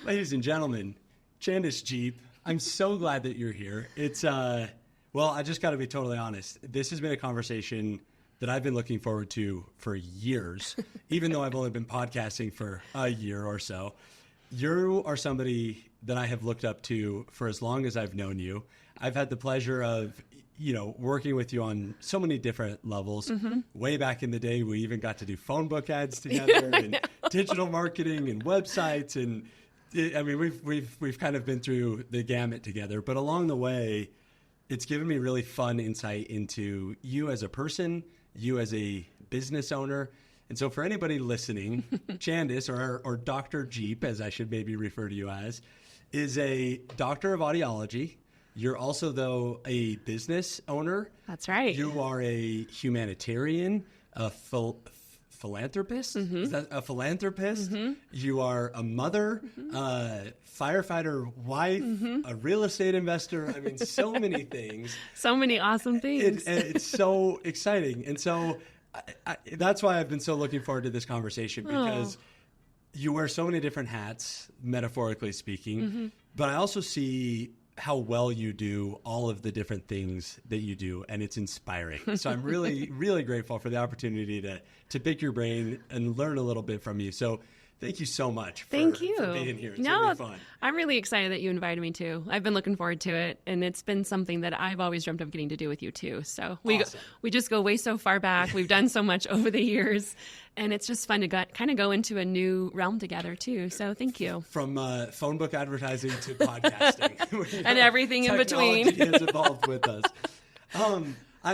Ladies and gentlemen, Chandace Jeep, I'm so glad that you're here. It's, well, I just got to be totally honest. This has been a conversation that I've been looking forward to for years, even though I've only been podcasting for a year or so. You are somebody that I have looked up to for as long as I've known you. I've had the pleasure of, working with you on so many different levels. Mm-hmm. Way back in the day, we even got to do phone book ads together and digital marketing and websites. And I mean, we've kind of been through the gamut together, but along the way, it's given me really fun insight into you as a person, you as a business owner. And so for anybody listening, Chandace, or Dr. Jeep, as I should maybe refer to you as, is a doctor of audiology. You're also, though, a business owner. That's right. You are a humanitarian, a philanthropist. Mm-hmm. Is that a philanthropist? Mm-hmm. You are a mother, a firefighter wife, a real estate investor. I mean, so many things. So many awesome things. It's so exciting. And so that's why I've been so looking forward to this conversation, because you wear so many different hats, metaphorically speaking, but I also see how well you do all of the different things that you do, and it's inspiring. So I'm really, really grateful for the opportunity to pick your brain and learn a little bit from you. So thank you so much for being here. It's really fun. I'm really excited that you invited me too. I've been looking forward to it, and it's been something that I've always dreamt of getting to do with you too. So we just go way so far back. We've done so much over the years, and it's just fun to kind of go into a new realm together too. So thank you. From phone book advertising to podcasting. And everything in between. Technology has evolved with us.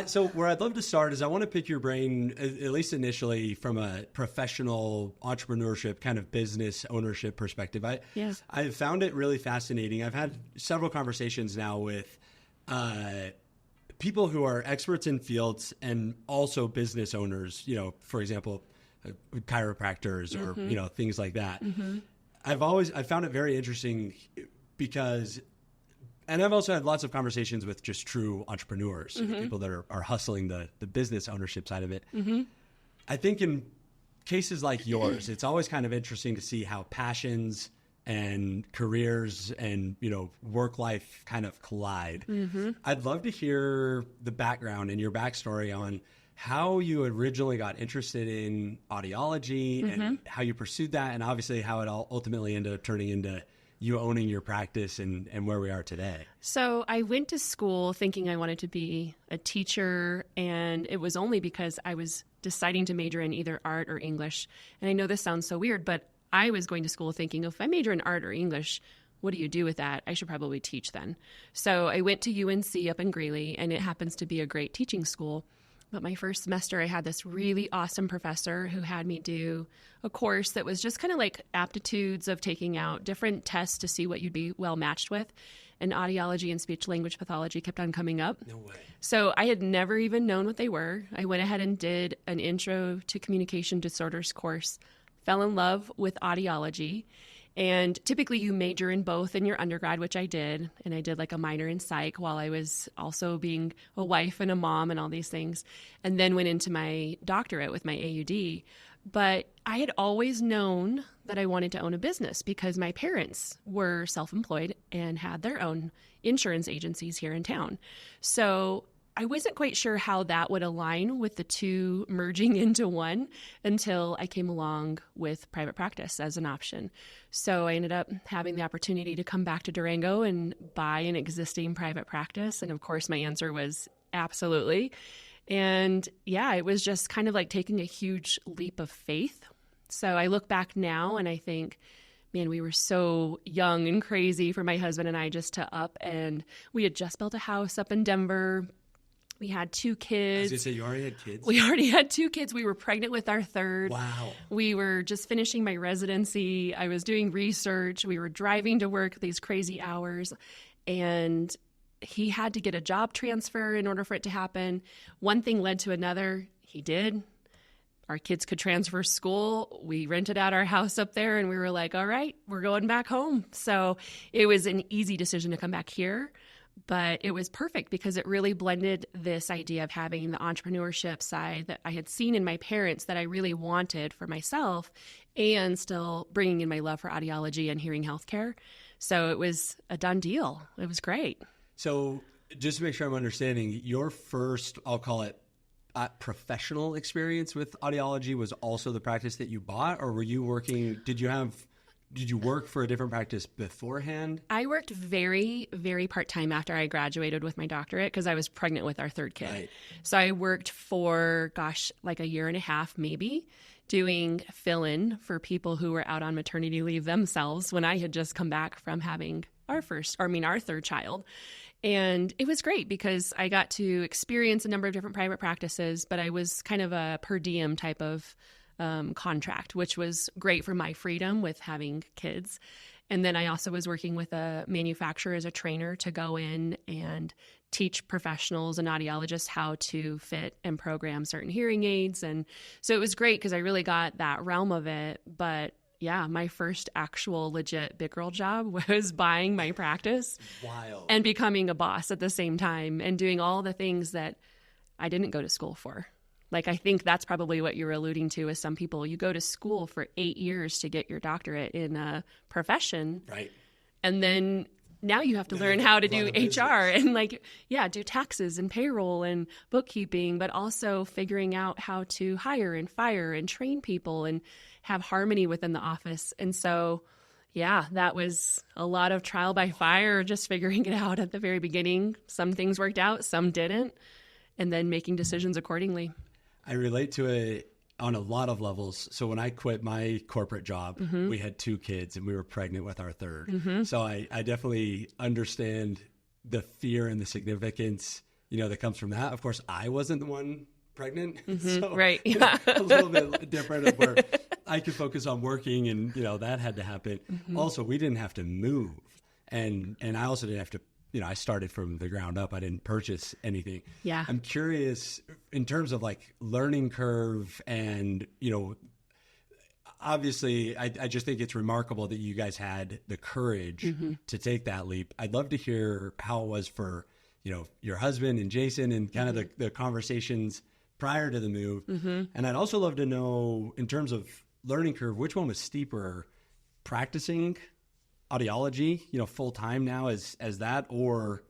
So where I'd love to start is I want to pick your brain, at least initially, from a professional entrepreneurship kind of business ownership perspective. I've found it really fascinating. I've had several conversations now with people who are experts in fields and also business owners, for example, chiropractors or, things like that. Mm-hmm. I've found it very interesting because... And I've also had lots of conversations with just true entrepreneurs, people that are hustling the business ownership side of it. Mm-hmm. I think in cases like yours, it's always kind of interesting to see how passions and careers and, work life kind of collide. Mm-hmm. I'd love to hear the background and your backstory on how you originally got interested in audiology and how you pursued that, and obviously how it all ultimately ended up turning into you owning your practice and where we are today. So I went to school thinking I wanted to be a teacher, and it was only because I was deciding to major in either art or English. And I know this sounds so weird, but I was going to school thinking, if I major in art or English, what do you do with that? I should probably teach then. So I went to UNC up in Greeley, and it happens to be a great teaching school. But my first semester, I had this really awesome professor who had me do a course that was just kind of like aptitudes of taking out different tests to see what you'd be well matched with. And audiology and speech language pathology kept on coming up. No way. So I had never even known what they were. I went ahead and did an intro to communication disorders course, fell in love with audiology. And typically you major in both in your undergrad, which I did. And I did like a minor in psych while I was also being a wife and a mom and all these things. And then went into my doctorate with my AUD. But I had always known that I wanted to own a business because my parents were self-employed and had their own insurance agencies here in town. So I wasn't quite sure how that would align with the two merging into one until I came along with private practice as an option. So I ended up having the opportunity to come back to Durango and buy an existing private practice. And of course, my answer was absolutely. And yeah, it was just kind of like taking a huge leap of faith. So I look back now and I think, man, we were so young and crazy for my husband and I just to up, and we had just built a house up in Denver. We had 2 kids. I was going to say, you already had kids? We already had 2 kids. We were pregnant with our third. Wow. We were just finishing my residency. I was doing research. We were driving to work these crazy hours. And he had to get a job transfer in order for it to happen. One thing led to another. He did. Our kids could transfer school. We rented out our house up there, and we were like, all right, we're going back home. So it was an easy decision to come back here. But it was perfect because it really blended this idea of having the entrepreneurship side that I had seen in my parents that I really wanted for myself, and still bringing in my love for audiology and hearing healthcare. So it was a done deal. It was great. So just to make sure I'm understanding, your first, I'll call it, professional experience with audiology was also the practice that you bought, or were you working, did you work for a different practice beforehand? I worked very, very part-time after I graduated with my doctorate because I was pregnant with our third kid. Right. So I worked for, like a year and a half maybe, doing fill-in for people who were out on maternity leave themselves when I had just come back from having our third child. And it was great because I got to experience a number of different private practices, but I was kind of a per diem type of contract, which was great for my freedom with having kids. And then I also was working with a manufacturer as a trainer to go in and teach professionals and audiologists how to fit and program certain hearing aids. And so it was great because I really got that realm of it. But yeah, my first actual legit big girl job was buying my practice. Wild. And becoming a boss at the same time and doing all the things that I didn't go to school for. Like, I think that's probably what you're alluding to is some people, you go to school for 8 years to get your doctorate in a profession. Right. And then now you have to learn how to do HR and do taxes and payroll and bookkeeping, but also figuring out how to hire and fire and train people and have harmony within the office. And so, yeah, that was a lot of trial by fire, just figuring it out at the very beginning. Some things worked out, some didn't, and then making decisions accordingly. I relate to it on a lot of levels. So when I quit my corporate job, we had 2 kids and we were pregnant with our third. So I definitely understand the fear and the significance, that comes from that. Of course, I wasn't the one pregnant. So right. Yeah. a little bit different of where I could focus on working and, that had to happen. Also, we didn't have to move. And I also didn't have to, I started from the ground up. I didn't purchase anything. Yeah. I'm curious in terms of learning curve and, obviously I just think it's remarkable that you guys had the courage to take that leap. I'd love to hear how it was for, your husband and Jason and kind of the conversations prior to the move. And I'd also love to know in terms of learning curve, which one was steeper, practicing audiology, full time now as that, or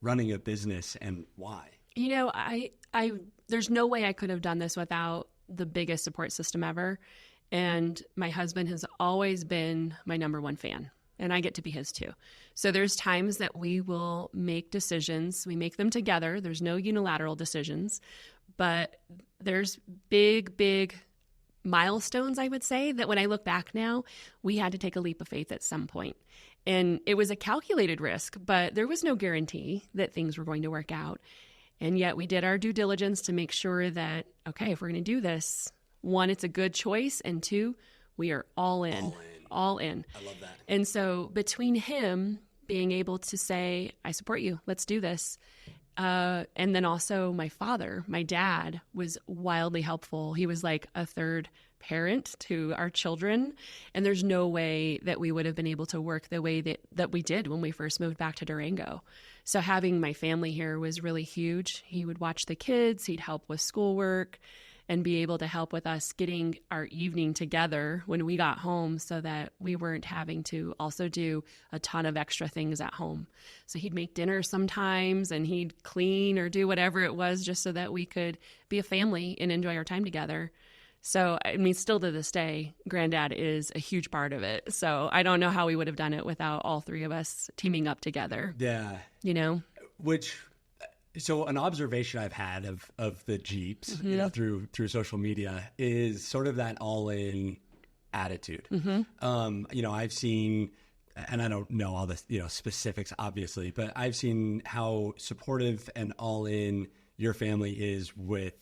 running a business, and why? I there's no way I could have done this without the biggest support system ever. And my husband has always been my number one fan, and I get to be his too. So there's times that we will make decisions. We make them together. There's no unilateral decisions, but there's big milestones, I would say, that when I look back now, we had to take a leap of faith at some point. And it was a calculated risk, but there was no guarantee that things were going to work out. And yet we did our due diligence to make sure that, okay, if we're going to do this, 1, it's a good choice, and 2, we are all in. All in. I love that. And so between him being able to say, I support you, let's do this, and then also my father, my dad, was wildly helpful. He was like a third parent to our children. And there's no way that we would have been able to work the way that we did when we first moved back to Durango. So having my family here was really huge. He would watch the kids, he'd help with schoolwork, and be able to help with us getting our evening together when we got home so that we weren't having to also do a ton of extra things at home. So he'd make dinner sometimes and he'd clean or do whatever it was just so that we could be a family and enjoy our time together. So, I mean, still to this day, Granddad is a huge part of it. So I don't know how we would have done it without all 3 of us teaming up together. Yeah. So an observation I've had of the Jeeps, through social media is sort of that all-in attitude. I've seen, and I don't know all the specifics obviously, but I've seen how supportive and all-in your family is with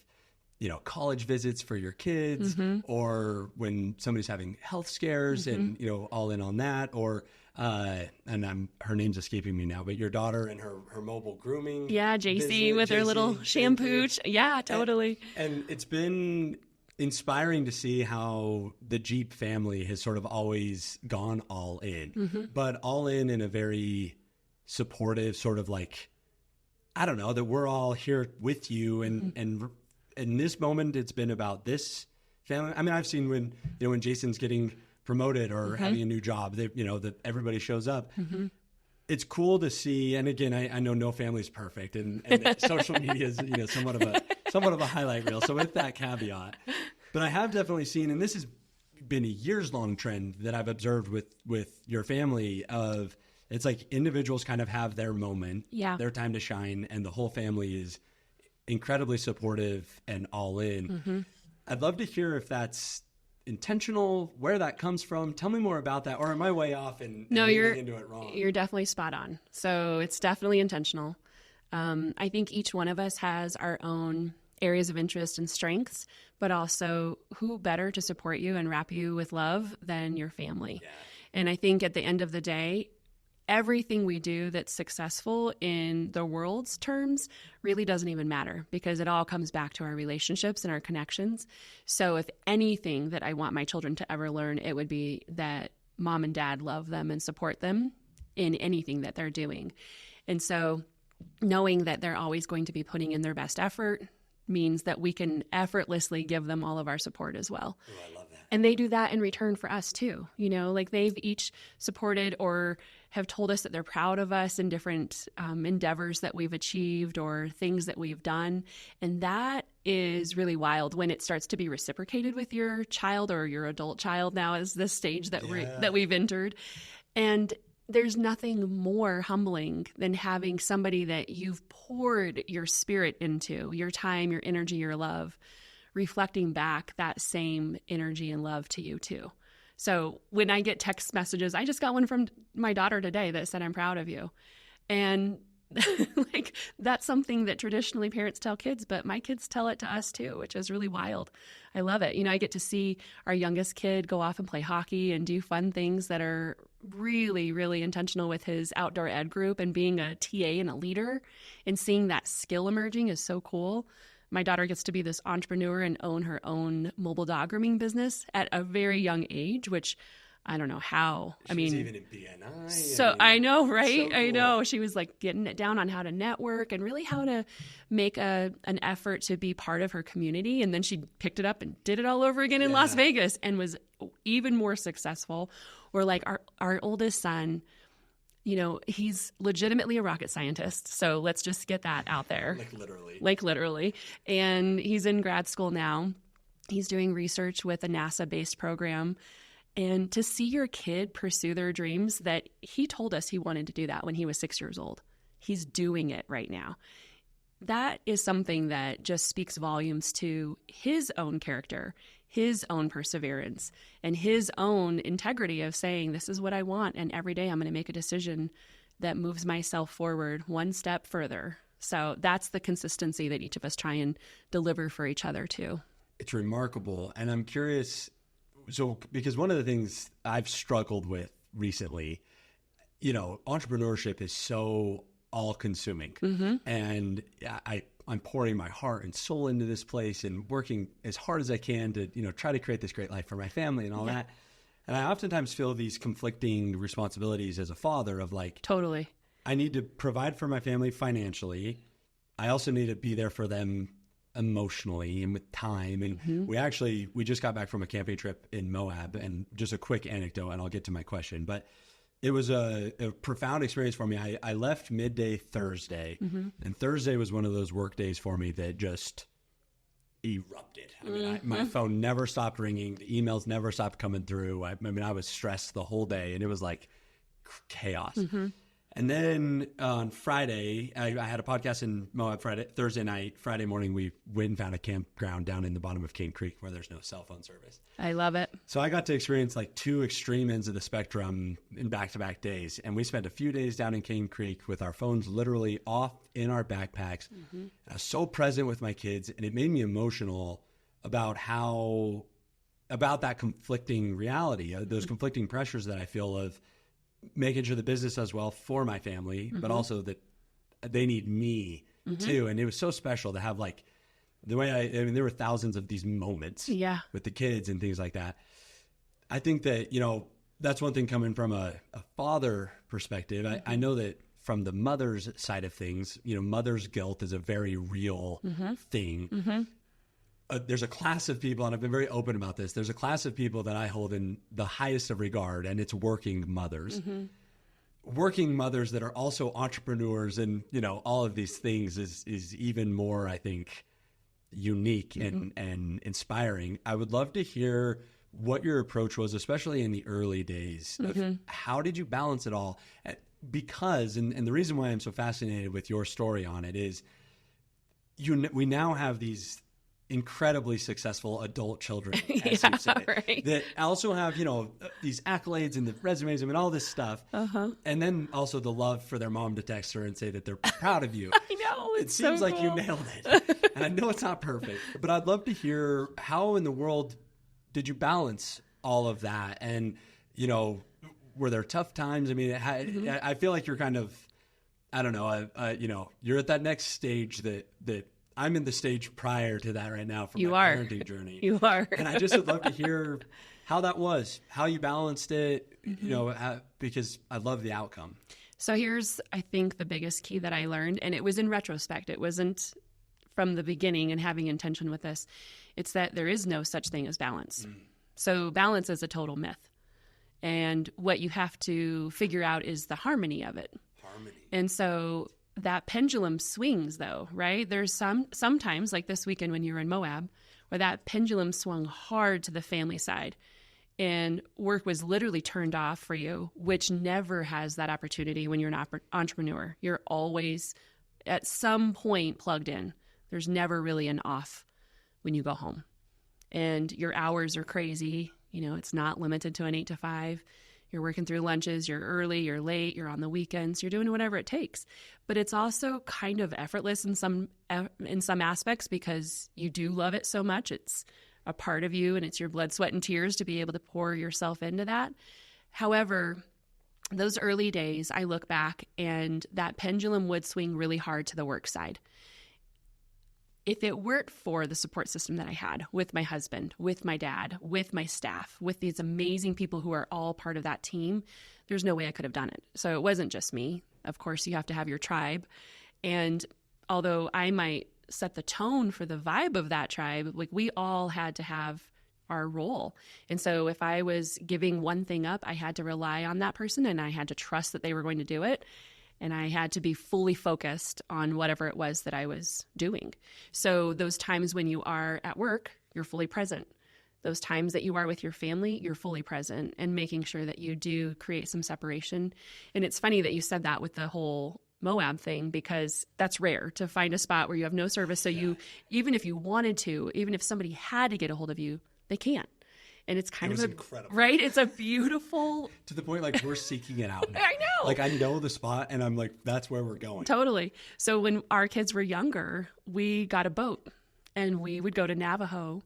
college visits for your kids, or when somebody's having health scares and all in on that, or and her name's escaping me now, but your daughter and her mobile grooming. Yeah, JC with her little shampoo. Yeah, totally. And it's been inspiring to see how the Jeep family has sort of always gone all in, but all in a very supportive, sort of like, I don't know, that we're all here with you. And in this moment, it's been about this family. I mean, I've seen when Jason's getting promoted or having a new job, that everybody shows up. It's cool to see. And again, I know no family is perfect, and social media is, somewhat of a highlight reel. So with that caveat, but I have definitely seen, and this has been a years long trend that I've observed with your family of, it's like individuals kind of have their moment, their time to shine, and the whole family is incredibly supportive and all in. I'd love to hear if that's intentional, where that comes from. Tell me more about that. Or am I way off and you're into it wrong? You're definitely spot on. So it's definitely intentional. I think each one of us has our own areas of interest and strengths, but also who better to support you and wrap you with love than your family. Yeah. And I think at the end of the day, everything we do that's successful in the world's terms really doesn't even matter, because it all comes back to our relationships and our connections. So if anything that I want my children to ever learn, it would be that mom and dad love them and support them in anything that they're doing. And so knowing that they're always going to be putting in their best effort means that we can effortlessly give them all of our support as well. Oh, I love that. And they do that in return for us too. Like they've each supported or have told us that they're proud of us in different endeavors that we've achieved or things that we've done. And that is really wild when it starts to be reciprocated with your child or your adult child now, is this stage that we've entered. And there's nothing more humbling than having somebody that you've poured your spirit into, your time, your energy, your love, reflecting back that same energy and love to you too. So when I get text messages, I just got one from my daughter today that said, "I'm proud of you." And like, that's something that traditionally parents tell kids, but my kids tell it to us too, which is really wild. I love it. I get to see our youngest kid go off and play hockey and do fun things that are really, really intentional with his outdoor ed group, and being a TA and a leader and seeing that skill emerging is so cool. My daughter gets to be this entrepreneur and own her own mobile dog grooming business at a very young age, which I don't know how. She's even in BNI. So I know, right? So cool. I know. She was like getting it down on how to network and really how to make an effort to be part of her community. And then she picked it up and did it all over again in Las Vegas and was even more successful. Or like our oldest son, he's legitimately a rocket scientist. So let's just get that out there. Like literally. And he's in grad school now. He's doing research with a NASA-based program. And to see your kid pursue their dreams, that he told us he wanted to do that when he was 6 years old. He's doing it right now. That is something that just speaks volumes to his own character, his own perseverance, and his own integrity of saying, this is what I want, and every day I'm going to make a decision that moves myself forward one step further. So that's the consistency that each of us try and deliver for each other too. It's remarkable. And I'm curious, because one of the things I've struggled with recently, entrepreneurship is so all-consuming. And I'm pouring my heart and soul into this place and working as hard as I can to, try to create this great life for my family and all that. And I oftentimes feel these conflicting responsibilities as a father of like, totally, I need to provide for my family financially. I also need to be there for them emotionally and with time. And we just got back from a camping trip in Moab, and just a quick anecdote, and I'll get to my question, but it was a profound experience for me. I left midday Thursday, and Thursday was one of those work days for me that just erupted. I mean, my phone never stopped ringing. The emails never stopped coming through. I was stressed the whole day, and it was like chaos. And then on Friday, I had a podcast in Moab Thursday night. Friday morning, we went and found a campground down in the bottom of Cane Creek where there's no cell phone service. I love it. So I got to experience like two extreme ends of the spectrum in back-to-back days. And we spent a few days down in Cane Creek with our phones literally off in our backpacks. And I was so present with my kids, and it made me emotional about that conflicting reality, those conflicting pressures that I feel of making sure the business does well for my family, but also that they need me too. And it was so special to have like the way there were thousands of these moments with the kids and things like that. I think that, that's one thing coming from a father perspective. I know that from the mother's side of things, mother's guilt is a very real thing. There's a class of people, and I've been very open about this. There's a class of people that I hold in the highest of regard, and it's working mothers. Working mothers that are also entrepreneurs and, all of these things is even more, I think, unique and inspiring. I would love to hear what your approach was, especially in the early days. How did you balance it all? Because, and the reason why I'm so fascinated with your story on it is we now have these incredibly successful adult children, as you said, right. that also have, these accolades and the resumes and all this stuff. And then also the love for their mom to text her and say that they're proud of you. I know. It seems like you nailed it. And I know it's not perfect, but I'd love to hear how in the world did you balance all of that? And, were there tough times? I mean, I feel like you're kind of, I don't know, you're at that next stage that I'm in the stage prior to that right now from my parenting journey. You are. And I just would love to hear how that was, how you balanced it, because I love the outcome. So here's, I think, the biggest key that I learned, and it was in retrospect. It wasn't from the beginning and having intention with this. It's that there is no such thing as balance. So balance is a total myth. And what you have to figure out is the harmony of it. And so that pendulum swings, though, right? There's sometimes, like this weekend when you were in Moab, where that pendulum swung hard to the family side and work was literally turned off for you, which never has that opportunity when you're an entrepreneur. You're always at some point plugged in. There's never really an off when you go home. And your hours are crazy. It's not limited to an 8 to 5. You're working through lunches, you're early, you're late, you're on the weekends, you're doing whatever it takes. But it's also kind of effortless in some aspects because you do love it so much. It's a part of you and it's your blood, sweat, and tears to be able to pour yourself into that. However, those early days, I look back and that pendulum would swing really hard to the work side. If it weren't for the support system that I had with my husband, with my dad, with my staff, with these amazing people who are all part of that team, there's no way I could have done it. So it wasn't just me. Of course, you have to have your tribe. And although I might set the tone for the vibe of that tribe, like we all had to have our role. And so if I was giving one thing up, I had to rely on that person and I had to trust that they were going to do it. And I had to be fully focused on whatever it was that I was doing. So those times when you are at work, you're fully present. Those times that you are with your family, you're fully present and making sure that you do create some separation. And it's funny that you said that with the whole Moab thing, because that's rare to find a spot where you have no service. So you, even if you wanted to, even if somebody had to get a hold of you, they can't. And it's kind of incredible, right? It's a beautiful, to the point like we're seeking it out now. I know. Like I know the spot and I'm like, that's where we're going. Totally. So when our kids were younger, we got a boat and we would go to Navajo,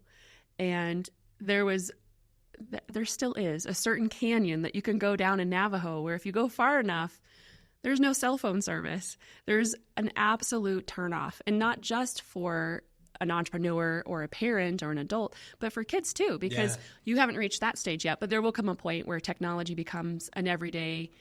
and there still is a certain canyon that you can go down in Navajo where if you go far enough, there's no cell phone service. There's an absolute turnoff, and not just for an entrepreneur or a parent or an adult, but for kids too, because you haven't reached that stage yet. But there will come a point where technology becomes an everyday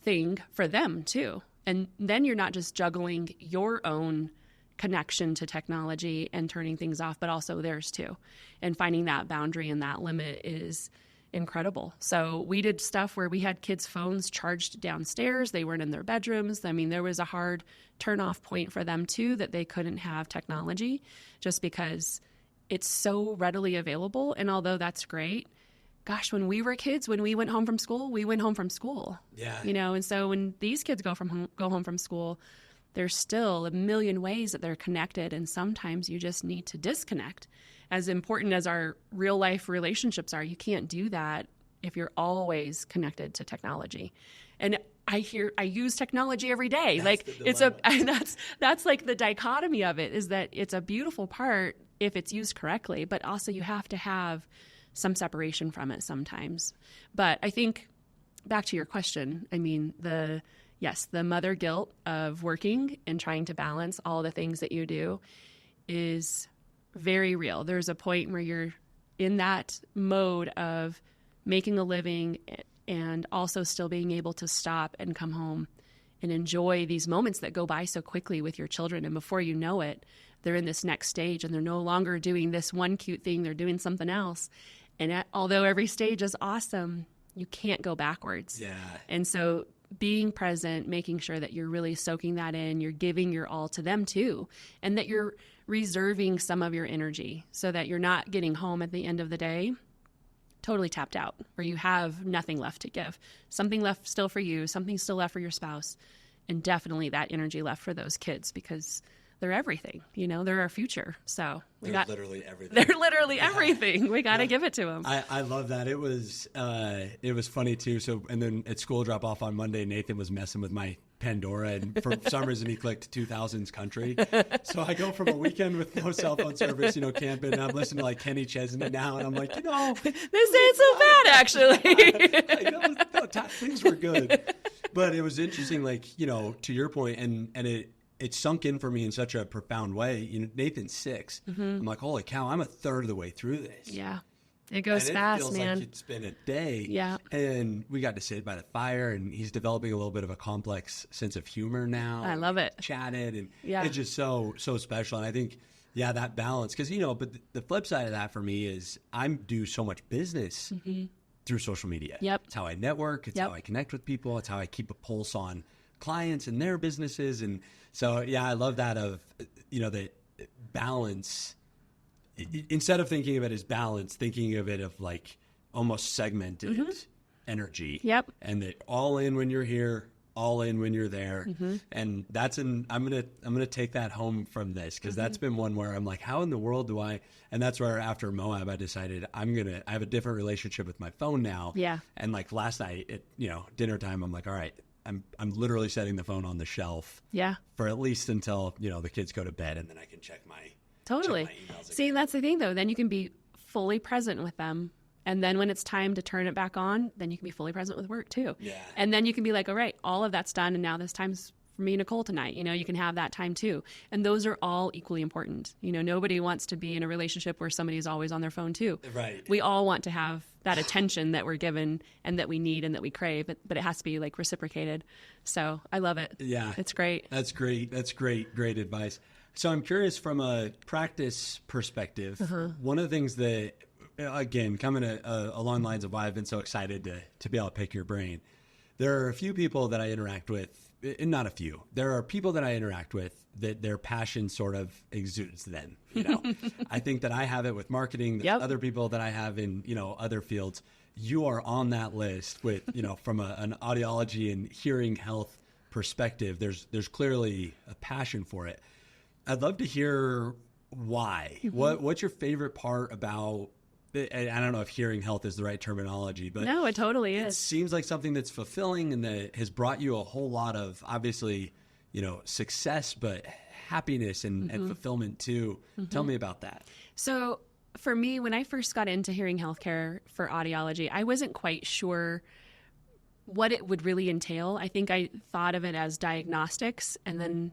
thing for them too. And then you're not just juggling your own connection to technology and turning things off, but also theirs too. And finding that boundary and that limit is incredible. So we did stuff where we had kids' phones charged downstairs. They weren't in their bedrooms. I mean, there was a hard turn-off point for them too, that they couldn't have technology just because it's so readily available. And although that's great, gosh, when we were kids, when we went home from school, we went home from school. Yeah. And so when these kids go home from school, there's still a million ways that they're connected. And sometimes you just need to disconnect. As important as our real life relationships are, you can't do that if you're always connected to technology. And I use technology every day. That's like the dichotomy of it, is that it's a beautiful part if it's used correctly, but also you have to have some separation from it sometimes. But I think back to your question, I mean, the mother guilt of working and trying to balance all the things that you do is very real. There's a point where you're in that mode of making a living and also still being able to stop and come home and enjoy these moments that go by so quickly with your children. And before you know it, they're in this next stage and they're no longer doing this one cute thing. They're doing something else. And although every stage is awesome, you can't go backwards. Yeah. And so being present, making sure that you're really soaking that in, you're giving your all to them too, and that you're reserving some of your energy so that you're not getting home at the end of the day totally tapped out, where you have nothing left to give. Something left still for you, something still left for your spouse, and definitely that energy left for those kids, because they're everything, they're our future. So they're literally everything. They're literally everything. We got to give it to them. I love that. It was funny too. So, and then at school drop off on Monday, Nathan was messing with my Pandora, and for some reason he clicked 2000s country. So I go from a weekend with no cell phone service, camping, and I'm listening to like Kenny Chesney now, and I'm like, this ain't so bad actually. Things were good, but it was interesting, like, to your point, and it sunk in for me in such a profound way. Nathan's 6. Mm-hmm. I'm like, holy cow, I'm a third of the way through this. Yeah. It goes fast, feels man. Like it's been a day. Yeah. And we got to sit by the fire, and he's developing a little bit of a complex sense of humor now. I love it. Chatted, and it's just so special. And I think, that balance, because, but the flip side of that for me is I do so much business through social media. Yep. It's how I network. It's how I connect with people. It's how I keep a pulse on clients and their businesses. And so, I love that of, the balance. Instead of thinking of it as balance, thinking of it of like almost segmented energy. Yep. And that all in when you're here, all in when you're there. And that's I'm gonna take that home from this, because that's been one where I'm like, how in the world do I? And that's where after Moab, I decided I have a different relationship with my phone now. Yeah. And like last night at dinner time, I'm like, all right, I'm literally setting the phone on the shelf. Yeah. For at least until the kids go to bed, and then I can check my. Totally. See, that's the thing, though. Then you can be fully present with them. And then when it's time to turn it back on, then you can be fully present with work, too. Yeah. And then you can be like, all right, all of that's done. And now this time's for me, Nicole, tonight. You can have that time, too. And those are all equally important. Nobody wants to be in a relationship where somebody's always on their phone, too. Right. We all want to have that attention that we're given and that we need and that we crave, but it has to be like reciprocated. So I love it. Yeah. It's great. That's great. That's great. Great advice. So I'm curious, from a practice perspective, one of the things that, again, coming along the lines of why I've been so excited to be able to pick your brain, there are a few people that I interact with, not a few, there are people that I interact with that their passion sort of exudes then. I think that I have it with marketing, there's other people that I have in, other fields. You are on that list with, from an audiology and hearing health perspective, there's clearly a passion for it. I'd love to hear why. What's your favorite part about, I don't know if hearing health is the right terminology, but no, it totally is. It seems like something that's fulfilling and that has brought you a whole lot of, obviously, success, but happiness and fulfillment too. Tell me about that. So for me, when I first got into hearing healthcare for audiology, I wasn't quite sure what it would really entail. I think I thought of it as diagnostics and then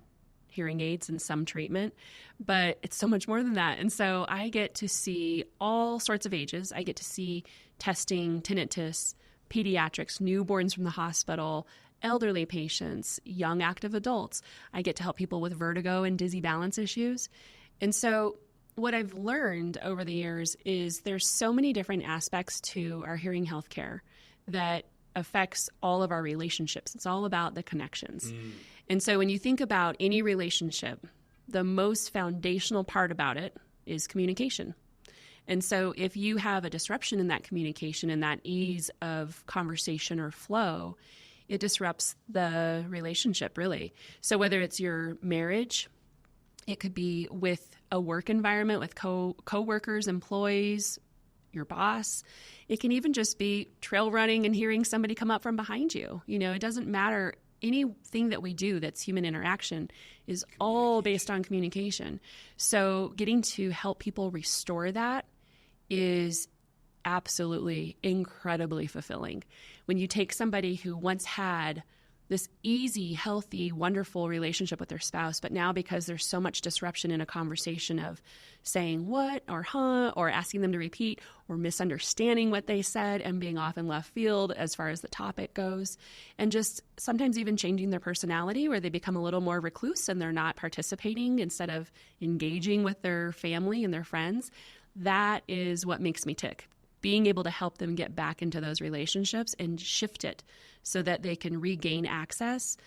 hearing aids and some treatment, but it's so much more than that. And so I get to see all sorts of ages. I get to see testing, tinnitus, pediatrics, newborns from the hospital, elderly patients, young active adults. I get to help people with vertigo and dizzy balance issues. And so what I've learned over the years is there's so many different aspects to our hearing healthcare that affects all of our relationships. It's all about the connections. And so when you think about any relationship, the most foundational part about it is communication. And so if you have a disruption in that communication and that ease of conversation or flow, it disrupts the relationship, really. So whether it's your marriage, it could be with a work environment with co-workers, employees, your boss. It can even just be trail running and hearing somebody come up from behind you. It doesn't matter. Anything that we do that's human interaction is all based on communication. So getting to help people restore that is absolutely incredibly fulfilling. When you take somebody who once had this easy, healthy, wonderful relationship with their spouse. But now, because there's so much disruption in a conversation of saying what or huh, or asking them to repeat, or misunderstanding what they said and being off in left field as far as the topic goes, and just sometimes even changing their personality where they become a little more recluse and they're not participating instead of engaging with their family and their friends, that is what makes me tick. Being able to help them get back into those relationships and shift it so that they can regain access.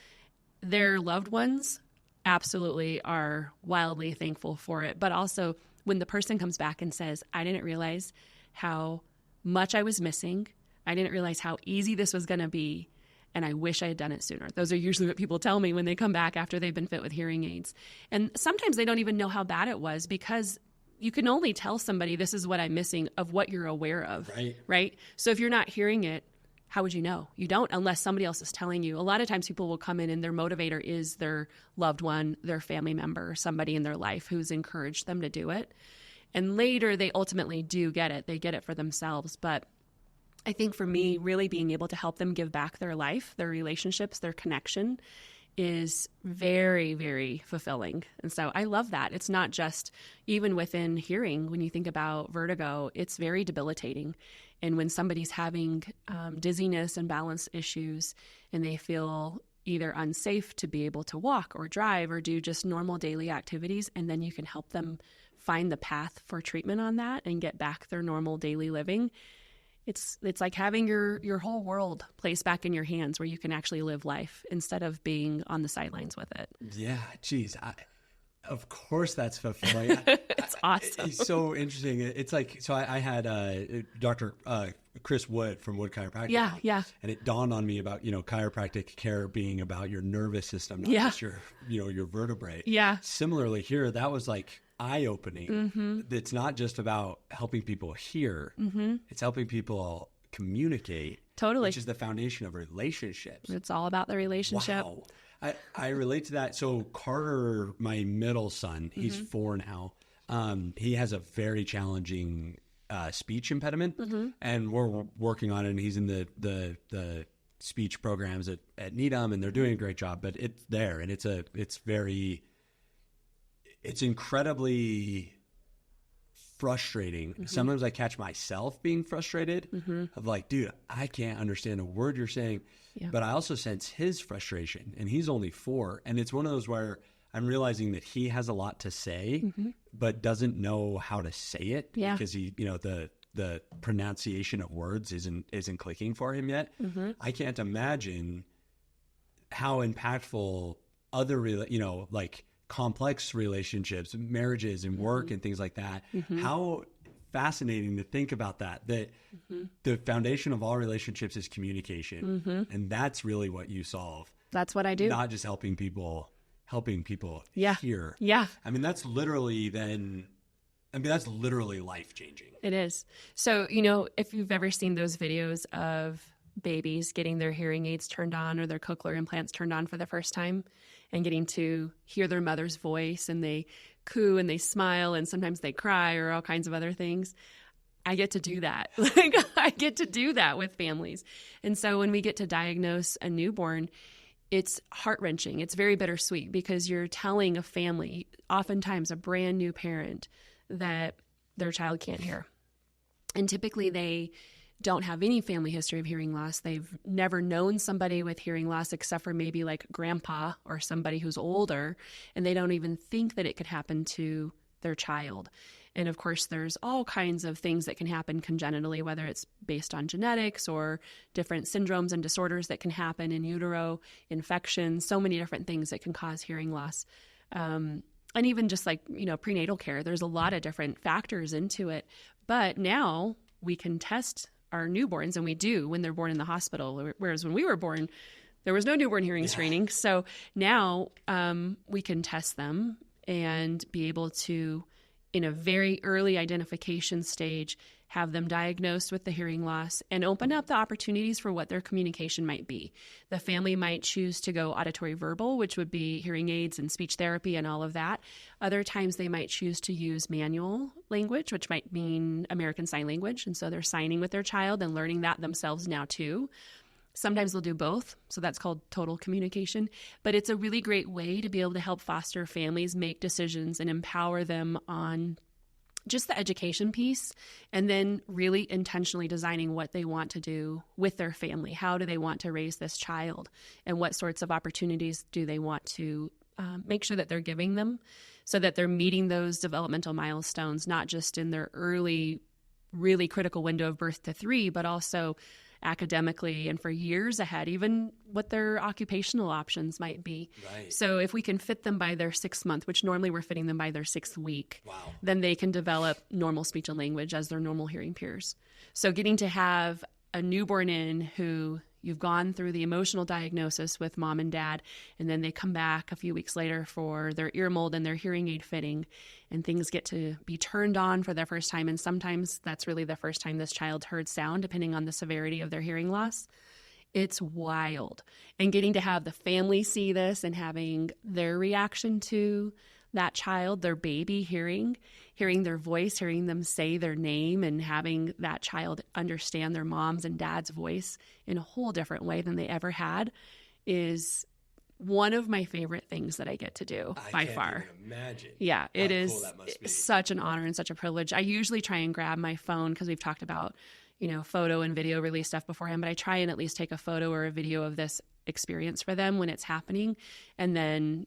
Their loved ones absolutely are wildly thankful for it. But also when the person comes back and says, I didn't realize how much I was missing. I didn't realize how easy this was going to be. And I wish I had done it sooner. Those are usually what people tell me when they come back after they've been fit with hearing aids. And sometimes they don't even know how bad it was, because you can only tell somebody this is what I'm missing of what you're aware of, right? So if you're not hearing it, how would you know? You don't, unless somebody else is telling you. A lot of times people will come in and their motivator is their loved one, their family member, somebody in their life who's encouraged them to do it. And later they ultimately do get it. They get it for themselves. But I think for me, really being able to help them give back their life, their relationships, their connection is very, very fulfilling. And so I love that. It's not just even within hearing. When you think about vertigo, it's very debilitating. And when somebody's having dizziness and balance issues and they feel either unsafe to be able to walk or drive or do just normal daily activities, and then you can help them find the path for treatment on that and get back their normal daily living, it's like having your whole world placed back in your hands where you can actually live life instead of being on the sidelines with it. Yeah, geez. Of course that's fulfilling. It's awesome. It's so interesting. It's like, so I had Dr. Chris Wood from Wood Chiropractic. Yeah. And it dawned on me about, chiropractic care being about your nervous system, not just your vertebrae. Yeah. Similarly here, that was like eye-opening. Mm-hmm. It's not just about helping people hear. Mm-hmm. It's helping people communicate. Totally. Which is the foundation of relationships. It's all about the relationship. Wow. I relate to that. So Carter, my middle son, he's 4 now. He has a very challenging speech impediment, and we're working on it. And he's in the speech programs at Needham, and they're doing a great job. But it's there, and it's incredibly frustrating. Mm-hmm. Sometimes I catch myself being frustrated of like, dude, I can't understand a word you're saying. Yeah. But I also sense his frustration, and he's only 4. And it's one of those where I'm realizing that he has a lot to say, but doesn't know how to say it because he, the pronunciation of words isn't clicking for him yet. Mm-hmm. I can't imagine how impactful other, like complex relationships, marriages and work and things like that. Mm-hmm. How fascinating to think about that the foundation of all relationships is communication. And that's really what you solve. That's what I do. Not just helping people hear. Yeah. I mean, that's literally life-changing. It is. So, if you've ever seen those videos of babies getting their hearing aids turned on or their cochlear implants turned on for the first time and getting to hear their mother's voice, and they coo and they smile and sometimes they cry or all kinds of other things, I get to do that. I get to do that with families. And so when we get to diagnose a newborn, it's heart-wrenching. It's very bittersweet because you're telling a family, oftentimes a brand new parent, that their child can't hear. And typically they don't have any family history of hearing loss. They've never known somebody with hearing loss except for maybe like grandpa or somebody who's older, and they don't even think that it could happen to their child. And of course, there's all kinds of things that can happen congenitally, whether it's based on genetics or different syndromes and disorders that can happen in utero, infections, so many different things that can cause hearing loss. And even just like, prenatal care, there's a lot of different factors into it. But now we can test our newborns, and we do when they're born in the hospital, whereas when we were born, there was no newborn hearing screening. So now we can test them and be able to, in a very early identification stage, have them diagnosed with the hearing loss and open up the opportunities for what their communication might be. The family might choose to go auditory verbal, which would be hearing aids and speech therapy and all of that. Other times they might choose to use manual language, which might mean American Sign Language. And so they're signing with their child and learning that themselves now too. Sometimes they'll do both, so that's called total communication. But it's a really great way to be able to help foster families make decisions and empower them on just the education piece, and then really intentionally designing what they want to do with their family. How do they want to raise this child, and what sorts of opportunities do they want to make sure that they're giving them so that they're meeting those developmental milestones, not just in their early, really critical window of birth to 3, but also academically and for years ahead, even what their occupational options might be. Right. So if we can fit them by their 6th month, which normally we're fitting them by their 6th week, Wow. then they can develop normal speech and language as their normal hearing peers. So getting to have a newborn in who you've gone through the emotional diagnosis with mom and dad, and then they come back a few weeks later for their ear mold and their hearing aid fitting, and things get to be turned on for the first time. And sometimes that's really the first time this child heard sound, depending on the severity of their hearing loss. It's wild. And getting to have the family see this and having their reaction to that child, their baby, hearing their voice, hearing them say their name, and having that child understand their mom's and dad's voice in a whole different way than they ever had is one of my favorite things that I get to do by far. I can't even imagine. Yeah, it how is cool that must be. such an honor and such a privilege. I usually try and grab my phone because we've talked about, photo and video release stuff beforehand, but I try and at least take a photo or a video of this experience for them when it's happening, and then,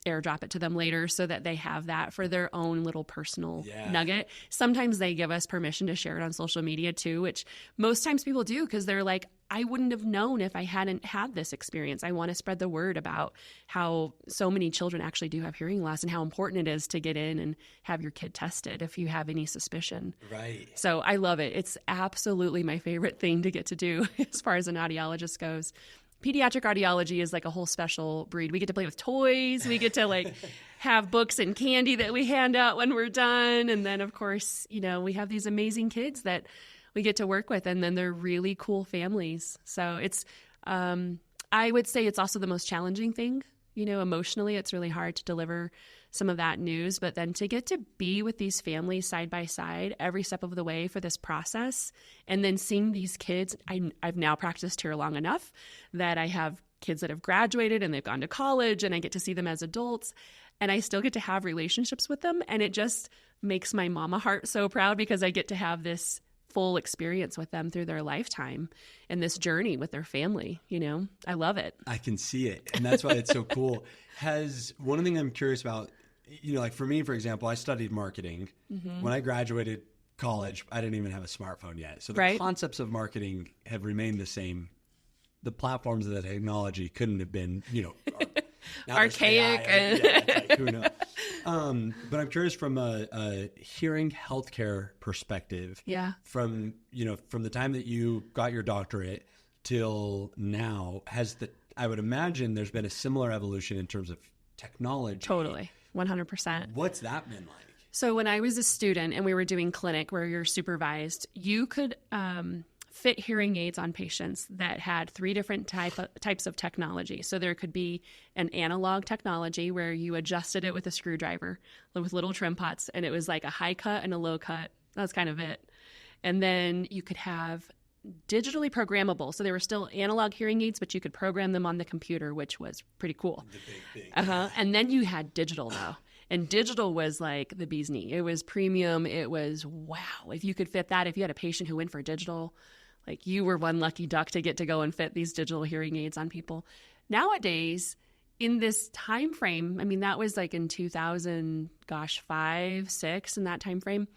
airdrop it to them later so that they have that for their own little personal nugget. Sometimes they give us permission to share it on social media too, which most times people do because they're like, I wouldn't have known if I hadn't had this experience. I want to spread the word about how so many children actually do have hearing loss and how important it is to get in and have your kid tested if you have any suspicion. Right. So I love it. It's absolutely my favorite thing to get to do as far as an audiologist goes. Pediatric audiology is like a whole special breed. We get to play with toys. We get to have books and candy that we hand out when we're done. And then, of course, we have these amazing kids that we get to work with, and then they're really cool families. So it's, I would say it's also the most challenging thing. Emotionally, it's really hard to deliver some of that news, but then to get to be with these families side by side every step of the way for this process, and then seeing these kids, I've now practiced here long enough that I have kids that have graduated and they've gone to college, and I get to see them as adults, and I still get to have relationships with them. And it just makes my mama heart so proud because I get to have this full experience with them through their lifetime and this journey with their family. I love it. I can see it. And that's why it's so cool. One thing I'm curious about, for me, for example, I studied marketing. Mm-hmm. When I graduated college, I didn't even have a smartphone yet. So the concepts of marketing have remained the same. The platforms of the technology couldn't have been, archaic. Who knows? But I'm curious from a hearing healthcare perspective. Yeah. From the time that you got your doctorate till now, I would imagine there's been a similar evolution in terms of technology. Totally. 100%. What's that been like? So when I was a student and we were doing clinic where you're supervised, you could fit hearing aids on patients that had 3 different types of technology. So there could be an analog technology where you adjusted it with a screwdriver with little trim pots, and it was like a high cut and a low cut. That's kind of it. And then you could have digitally programmable. So they were still analog hearing aids, but you could program them on the computer, which was pretty cool. The big. And then you had digital though. And digital was like the bee's knee. It was premium. It was, wow. If you could fit that, if you had a patient who went for digital, you were one lucky duck to get to go and fit these digital hearing aids on people. Nowadays, in this time frame, that was in 2005, 6, in that time frame,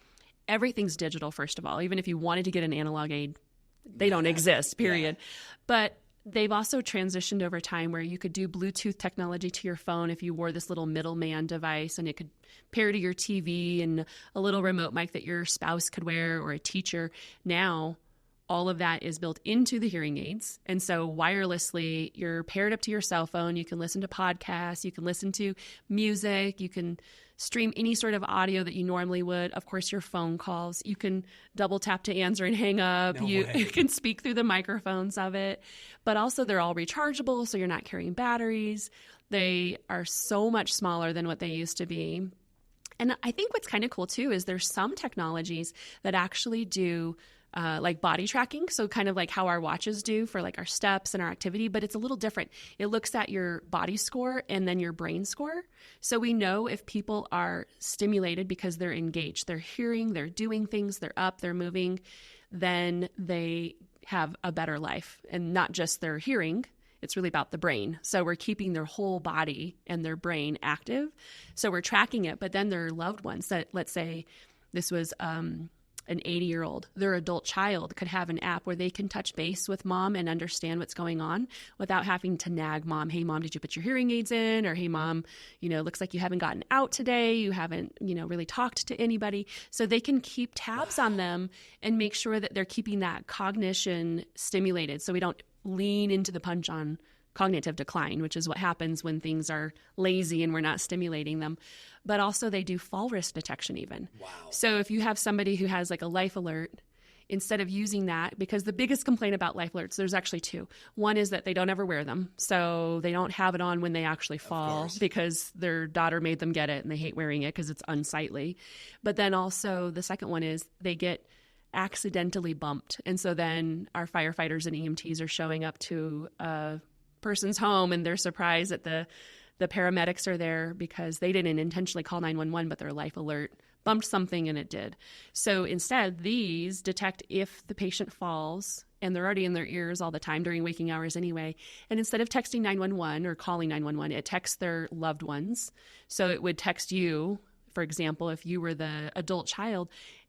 everything's digital, first of all. Even if you wanted to get an analog aid, they don't exist, period. Yeah. But they've also transitioned over time where you could do Bluetooth technology to your phone if you wore this little middleman device, and it could pair to your TV and a little remote mic that your spouse could wear or a teacher. Now, all of that is built into the hearing aids. And so wirelessly, you're paired up to your cell phone. You can listen to podcasts. You can listen to music. You can stream any sort of audio that you normally would. Of course, your phone calls. You can double tap to answer and hang up. You can speak through the microphones of it. But also, they're all rechargeable, so you're not carrying batteries. They are so much smaller than what they used to be. And I think what's kind of cool, too, is there's some technologies that actually do like body tracking. So kind of like how our watches do for like our steps and our activity, but it's a little different. It looks at your body score and then your brain score. So we know if people are stimulated because they're engaged, they're hearing, they're doing things, they're up, they're moving, then they have a better life. And not just their hearing, it's really about the brain. So we're keeping their whole body and their brain active. So we're tracking it, but then their loved ones that, let's say this was an 80-year-old, their adult child could have an app where they can touch base with mom and understand what's going on without having to nag mom. Hey, mom, did you put your hearing aids in? Or hey, mom, looks like you haven't gotten out today. You haven't, really talked to anybody. So they can keep tabs on them and make sure that they're keeping that cognition stimulated. So we don't lean into the punch on cognitive decline, which is what happens when things are lazy and we're not stimulating them. But also they do fall risk detection even. Wow. So if you have somebody who has like a life alert, instead of using that, because the biggest complaint about life alerts, there's actually two. One is that they don't ever wear them. So they don't have it on when they actually fall because their daughter made them get it and they hate wearing it because it's unsightly. But then also the second one is they get accidentally bumped. And so then our firefighters and EMTs are showing up to a person's home and they're surprised that the paramedics are there because they didn't intentionally call 911, but their life alert bumped something and it did. So instead, these detect if the patient falls, and they're already in their ears all the time during waking hours anyway. And instead of texting 911 or calling 911, it texts their loved ones. So it would text you, for example, if you were the adult child,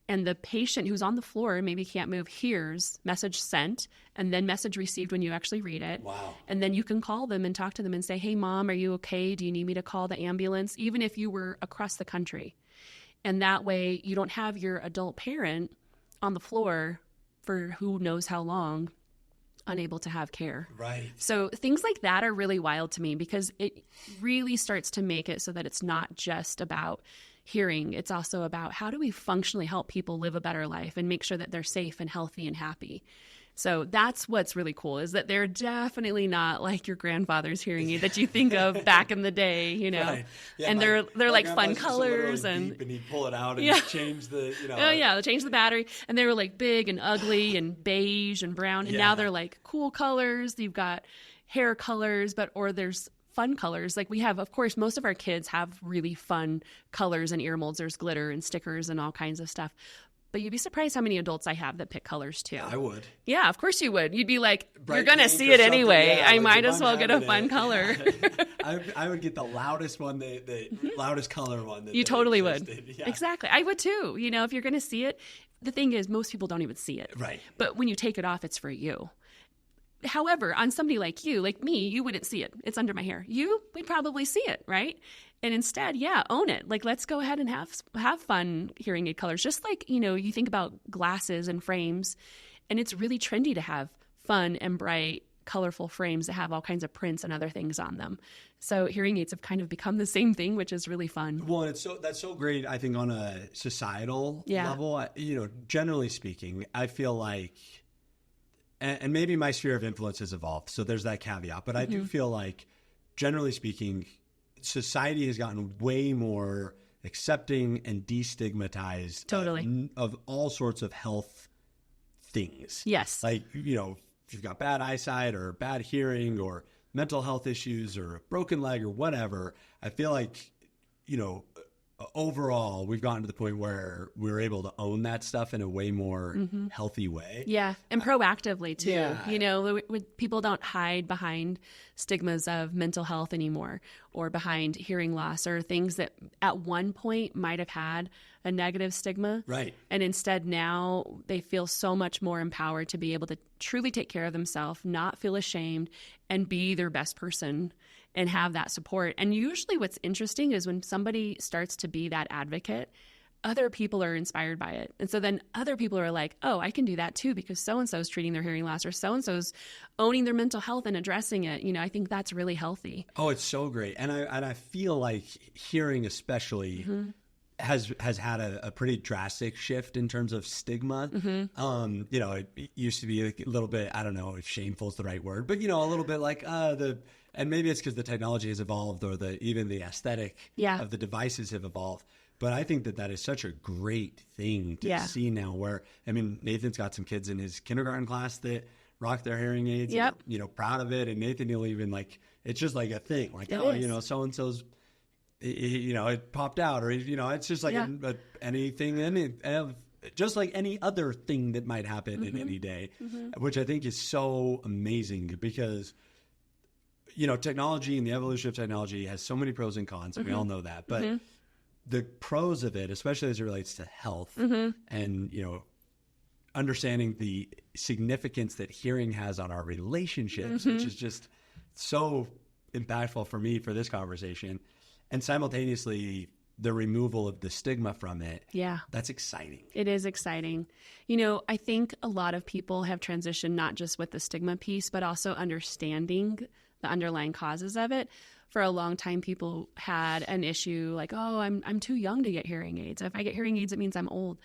and the patient who's on the floor, maybe can't move, hears message sent and then message received when you actually read it. Wow. And then you can call them and talk to them and say, hey, mom, are you okay? Do you need me to call the ambulance? Even if you were across the country. And that way you don't have your adult parent on the floor for who knows how long, unable to have care. Right. So things like that are really wild to me because it really starts to make it so that it's not just about hearing. It's also about how do we functionally help people live a better life and make sure that they're safe and healthy and happy. So that's what's really cool is that they're definitely not like your grandfather's hearing aid that you think of back in the day, Right. Yeah, and they're like fun colors and he'd pull it out and change the, they change the battery, and they were like big and ugly and beige and brown, and now they're like cool colors. You've got hair colors, or there's fun colors. Like we have, of course, most of our kids have really fun colors and ear molds. There's glitter and stickers and all kinds of stuff. But you'd be surprised how many adults I have that pick colors too. I would. Yeah, of course you would. You'd be like, Bright you're going to see it anyway. I might as well get a fun color. I would get the loudest one, the loudest color one. You totally would. Yeah. Exactly. I would too. If you're going to see it, the thing is most people don't even see it. Right. But when you take it off, it's for you. However, on somebody like you, like me, you wouldn't see it. It's under my hair. We'd probably see it, right? And instead, own it. Like, let's go ahead and have fun hearing aid colors. Just like, you think about glasses and frames, and it's really trendy to have fun and bright, colorful frames that have all kinds of prints and other things on them. So hearing aids have kind of become the same thing, which is really fun. Well, that's so great, I think, on a societal level. Generally speaking, I feel like, and maybe my sphere of influence has evolved, so there's that caveat. But I do feel like, generally speaking, society has gotten way more accepting and destigmatized of all sorts of health things. Yes. Like, if you've got bad eyesight or bad hearing or mental health issues or a broken leg or whatever, I feel like, overall, we've gotten to the point where we're able to own that stuff in a way more healthy way. Yeah, and proactively too. Yeah. People don't hide behind stigmas of mental health anymore, or behind hearing loss, or things that at one point might have had a negative stigma. Right. And instead now they feel so much more empowered to be able to truly take care of themselves, not feel ashamed, and be their best person and have that support. And usually what's interesting is when somebody starts to be that advocate, other people are inspired by it. And so then other people are like, oh, I can do that too because so-and-so is treating their hearing loss, or so-and-so's owning their mental health and addressing it. I think that's really healthy. Oh, it's so great. And I feel like hearing especially has had a pretty drastic shift in terms of stigma. It used to be a little bit, I don't know if shameful is the right word, but, a little bit like and maybe it's because the technology has evolved, or even the aesthetic of the devices have evolved. But I think that is such a great thing to see now where, I mean, Nathan's got some kids in his kindergarten class that rock their hearing aids, Yep. and, you know, proud of it. And Nathan, he'll even like, it's just like a thing, like, you know, so-and-so's, you know, it popped out, or, you know, it's just like anything, just like any other thing that might happen in any day, which I think is so amazing because, you know, technology and the evolution of technology has so many pros and cons, and we all know that. But the pros of it, especially as it relates to health and, you know, understanding the significance that hearing has on our relationships, which is just so impactful for me for this conversation, and simultaneously the removal of the stigma from it. Yeah. That's exciting. It is exciting. You know, I think a lot of people have transitioned not just with the stigma piece, but also understanding the underlying causes of it. For a long time, people had an issue like, oh, I'm too young to get hearing aids. If I get hearing aids, it means I'm old.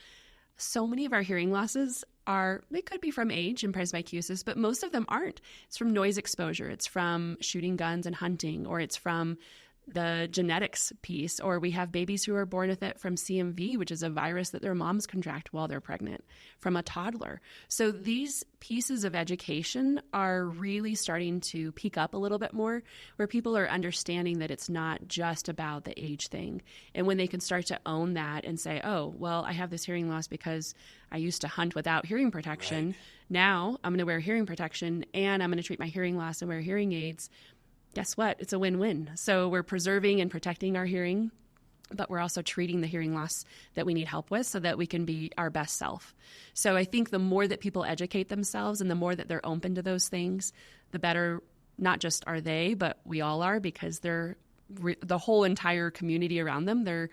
So many of our hearing losses they could be from age and presbycusis, but most of them aren't. It's from noise exposure. It's from shooting guns and hunting, or it's from the genetics piece, or we have babies who are born with it from CMV, which is a virus that their moms contract while they're pregnant, from a toddler. So these pieces of education are really starting to peak up a little bit more, where people are understanding that it's not just about the age thing. And when they can start to own that and say, oh, well, I have this hearing loss because I used to hunt without hearing protection. Right. Now I'm going to wear hearing protection, and I'm going to treat my hearing loss and wear hearing aids. Guess what? It's a win-win. So we're preserving and protecting our hearing, but we're also treating the hearing loss that we need help with so that we can be our best self. So I think the more that people educate themselves and the more that they're open to those things, the better not just are they, but we all are, because they're the whole entire community around them, their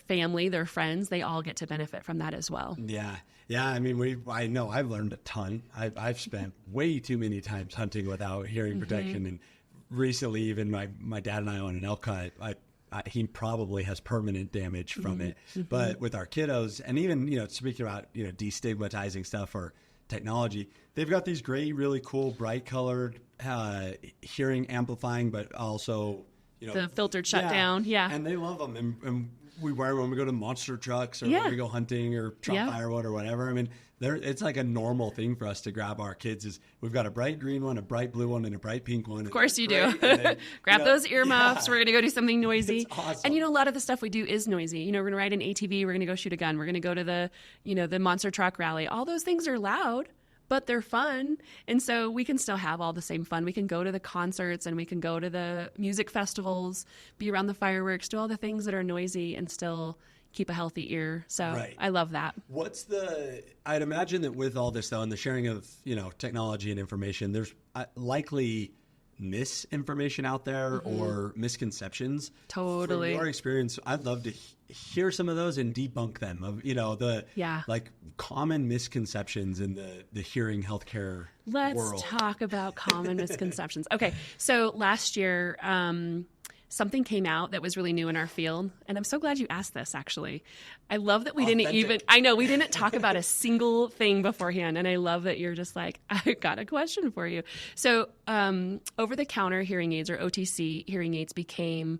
family, their friends, they all get to benefit from that as well. Yeah. Yeah. I mean, I know I've learned a ton. I've spent way too many times hunting without hearing protection, and recently, even my dad and I own an elk hut. He probably has permanent damage from it. But with our kiddos, and even, you know, speaking about, you know, destigmatizing stuff or technology, they've got these great, really cool, bright colored hearing amplifying, but also, you know, the filtered shutdown. Yeah. And they love them. And we wear them when we go to monster trucks, or when we go hunting or truck firewood or whatever. I mean, it's like a normal thing for us to grab our kids. We've got a bright green one, a bright blue one, and a bright pink one. Of course you do. Then, grab those earmuffs. We're going to go do something noisy. It's awesome. And, you know, a lot of the stuff we do is noisy. You know, we're going to ride an ATV. We're going to go shoot a gun. We're going to go to the monster truck rally. All those things are loud, but they're fun. And so we can still have all the same fun. We can go to the concerts, and we can go to the music festivals, be around the fireworks, do all the things that are noisy and still keep a healthy ear. So I love that. I'd imagine that with all this though, and the sharing of, you know, technology and information, there's likely misinformation out there or misconceptions. Totally. From your experience, I'd love to hear some of those and debunk them, of, you know, the like common misconceptions in the hearing healthcare world. Let's talk about common misconceptions. Okay. So last year, something came out that was really new in our field. And I'm so glad you asked this, actually. I love that we didn't talk about a single thing beforehand. And I love that you're just like, I got a question for you. So over-the-counter hearing aids, or OTC hearing aids, became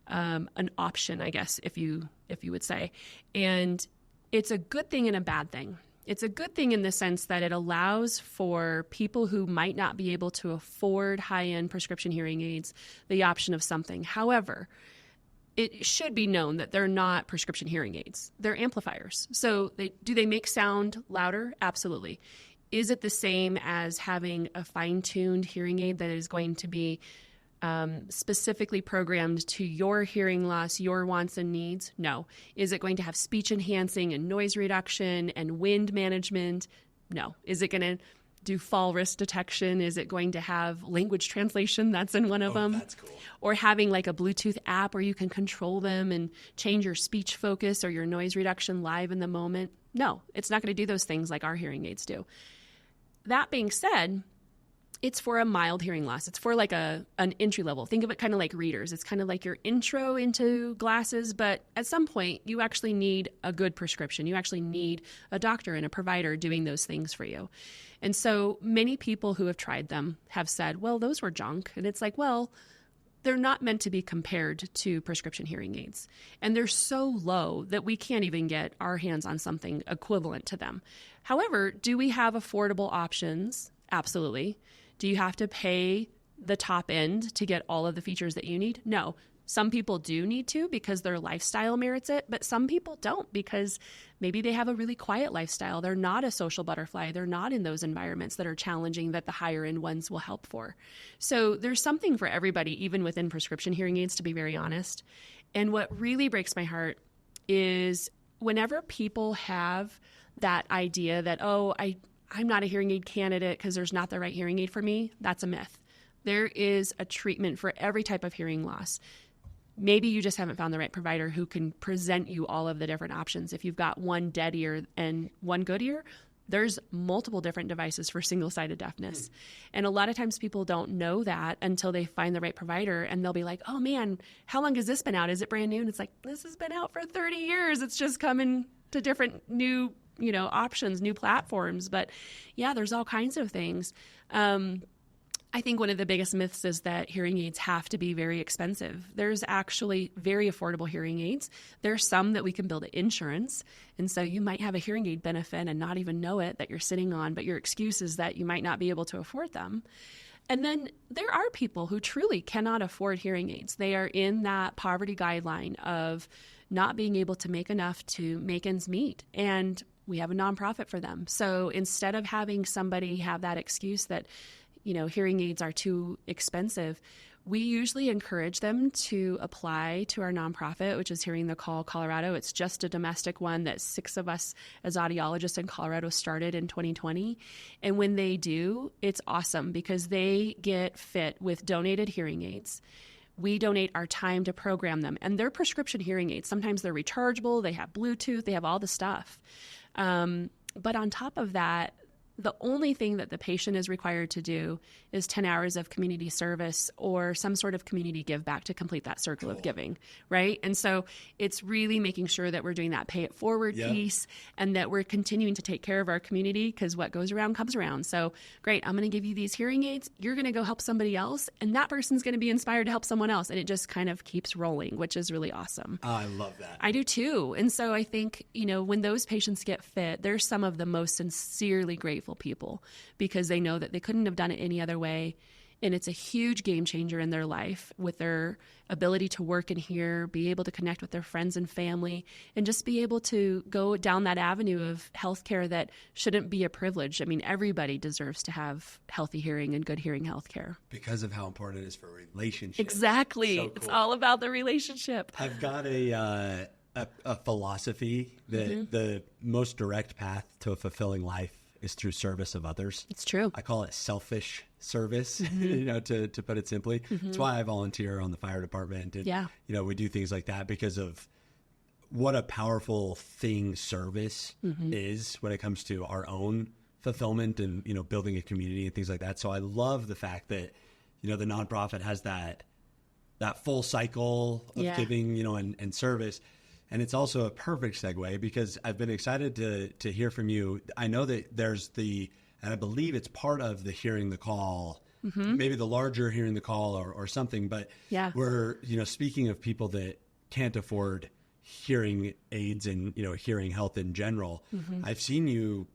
an option, I guess, if you would say. And it's a good thing and a bad thing. It's a good thing in the sense that it allows for people who might not be able to afford high-end prescription hearing aids the option of something. However, it should be known that they're not prescription hearing aids. They're amplifiers. So do they make sound louder? Absolutely. Is it the same as having a fine-tuned hearing aid that is going to be specifically programmed to your hearing loss, your wants and needs? No. Is it going to have speech enhancing and noise reduction and wind management? No. Is it going to do fall risk detection? Is it going to have language translation? That's in one of them. That's cool. Or having like a Bluetooth app where you can control them and change your speech focus or your noise reduction live in the moment? No, it's not going to do those things like our hearing aids do. That being said, it's for a mild hearing loss. It's for like an entry level. Think of it kind of like readers. It's kind of like your intro into glasses, but at some point you actually need a good prescription. You actually need a doctor and a provider doing those things for you. And so many people who have tried them have said, well, those were junk. And it's like, well, they're not meant to be compared to prescription hearing aids. And they're so low that we can't even get our hands on something equivalent to them. However, do we have affordable options? Absolutely. Do you have to pay the top end to get all of the features that you need? No. Some people do need to because their lifestyle merits it, but some people don't because maybe they have a really quiet lifestyle. They're not a social butterfly. They're not in those environments that are challenging that the higher end ones will help for. So there's something for everybody, even within prescription hearing aids, to be very honest. And what really breaks my heart is whenever people have that idea that, oh, I'm not a hearing aid candidate because there's not the right hearing aid for me, that's a myth. There is a treatment for every type of hearing loss. Maybe you just haven't found the right provider who can present you all of the different options. If you've got one dead ear and one good ear, there's multiple different devices for single-sided deafness. And a lot of times people don't know that until they find the right provider, and they'll be like, oh man, how long has this been out? Is it brand new? And it's like, this has been out for 30 years. It's just coming to different new, options, new platforms. But yeah, there's all kinds of things. I think one of the biggest myths is that hearing aids have to be very expensive. There's actually very affordable hearing aids. There's some that we can bill to insurance. And so you might have a hearing aid benefit and not even know it that you're sitting on, but your excuse is that you might not be able to afford them. And then there are people who truly cannot afford hearing aids. They are in that poverty guideline of not being able to make enough to make ends meet. And we have a nonprofit for them. So instead of having somebody have that excuse that hearing aids are too expensive, we usually encourage them to apply to our nonprofit, which is Hearing the Call Colorado. It's just a domestic one that 6 of us as audiologists in Colorado started in 2020. And when they do, it's awesome because they get fit with donated hearing aids. We donate our time to program them. And they're prescription hearing aids. Sometimes they're rechargeable. They have Bluetooth. They have all the stuff. But on top of that, the only thing that the patient is required to do is 10 hours of community service or some sort of community give back to complete that circle of giving, right? And so it's really making sure that we're doing that pay it forward piece and that we're continuing to take care of our community because what goes around comes around. So great, I'm going to give you these hearing aids. You're going to go help somebody else and that person's going to be inspired to help someone else. And it just kind of keeps rolling, which is really awesome. Oh, I love that. I do too. And so I think, when those patients get fit, they're some of the most sincerely grateful people because they know that they couldn't have done it any other way. And it's a huge game changer in their life with their ability to work and hear, be able to connect with their friends and family, and just be able to go down that avenue of healthcare that shouldn't be a privilege. I mean, everybody deserves to have healthy hearing and good hearing healthcare. Because of how important it is for relationships. Exactly. So cool. It's all about the relationship. I've got a philosophy that the most direct path to a fulfilling life is through service of others. It's true. I call it selfish service, to put it simply. That's why I volunteer on the fire department. And, we do things like that because of what a powerful thing service is when it comes to our own fulfillment and, building a community and things like that. So I love the fact that, the nonprofit has that full cycle of giving, and service. And it's also a perfect segue because I've been excited to hear from you. I know that there's and I believe it's part of the Hearing the Call, maybe the larger Hearing the Call or something. But we're, speaking of people that can't afford hearing aids and, hearing health in general, I've seen you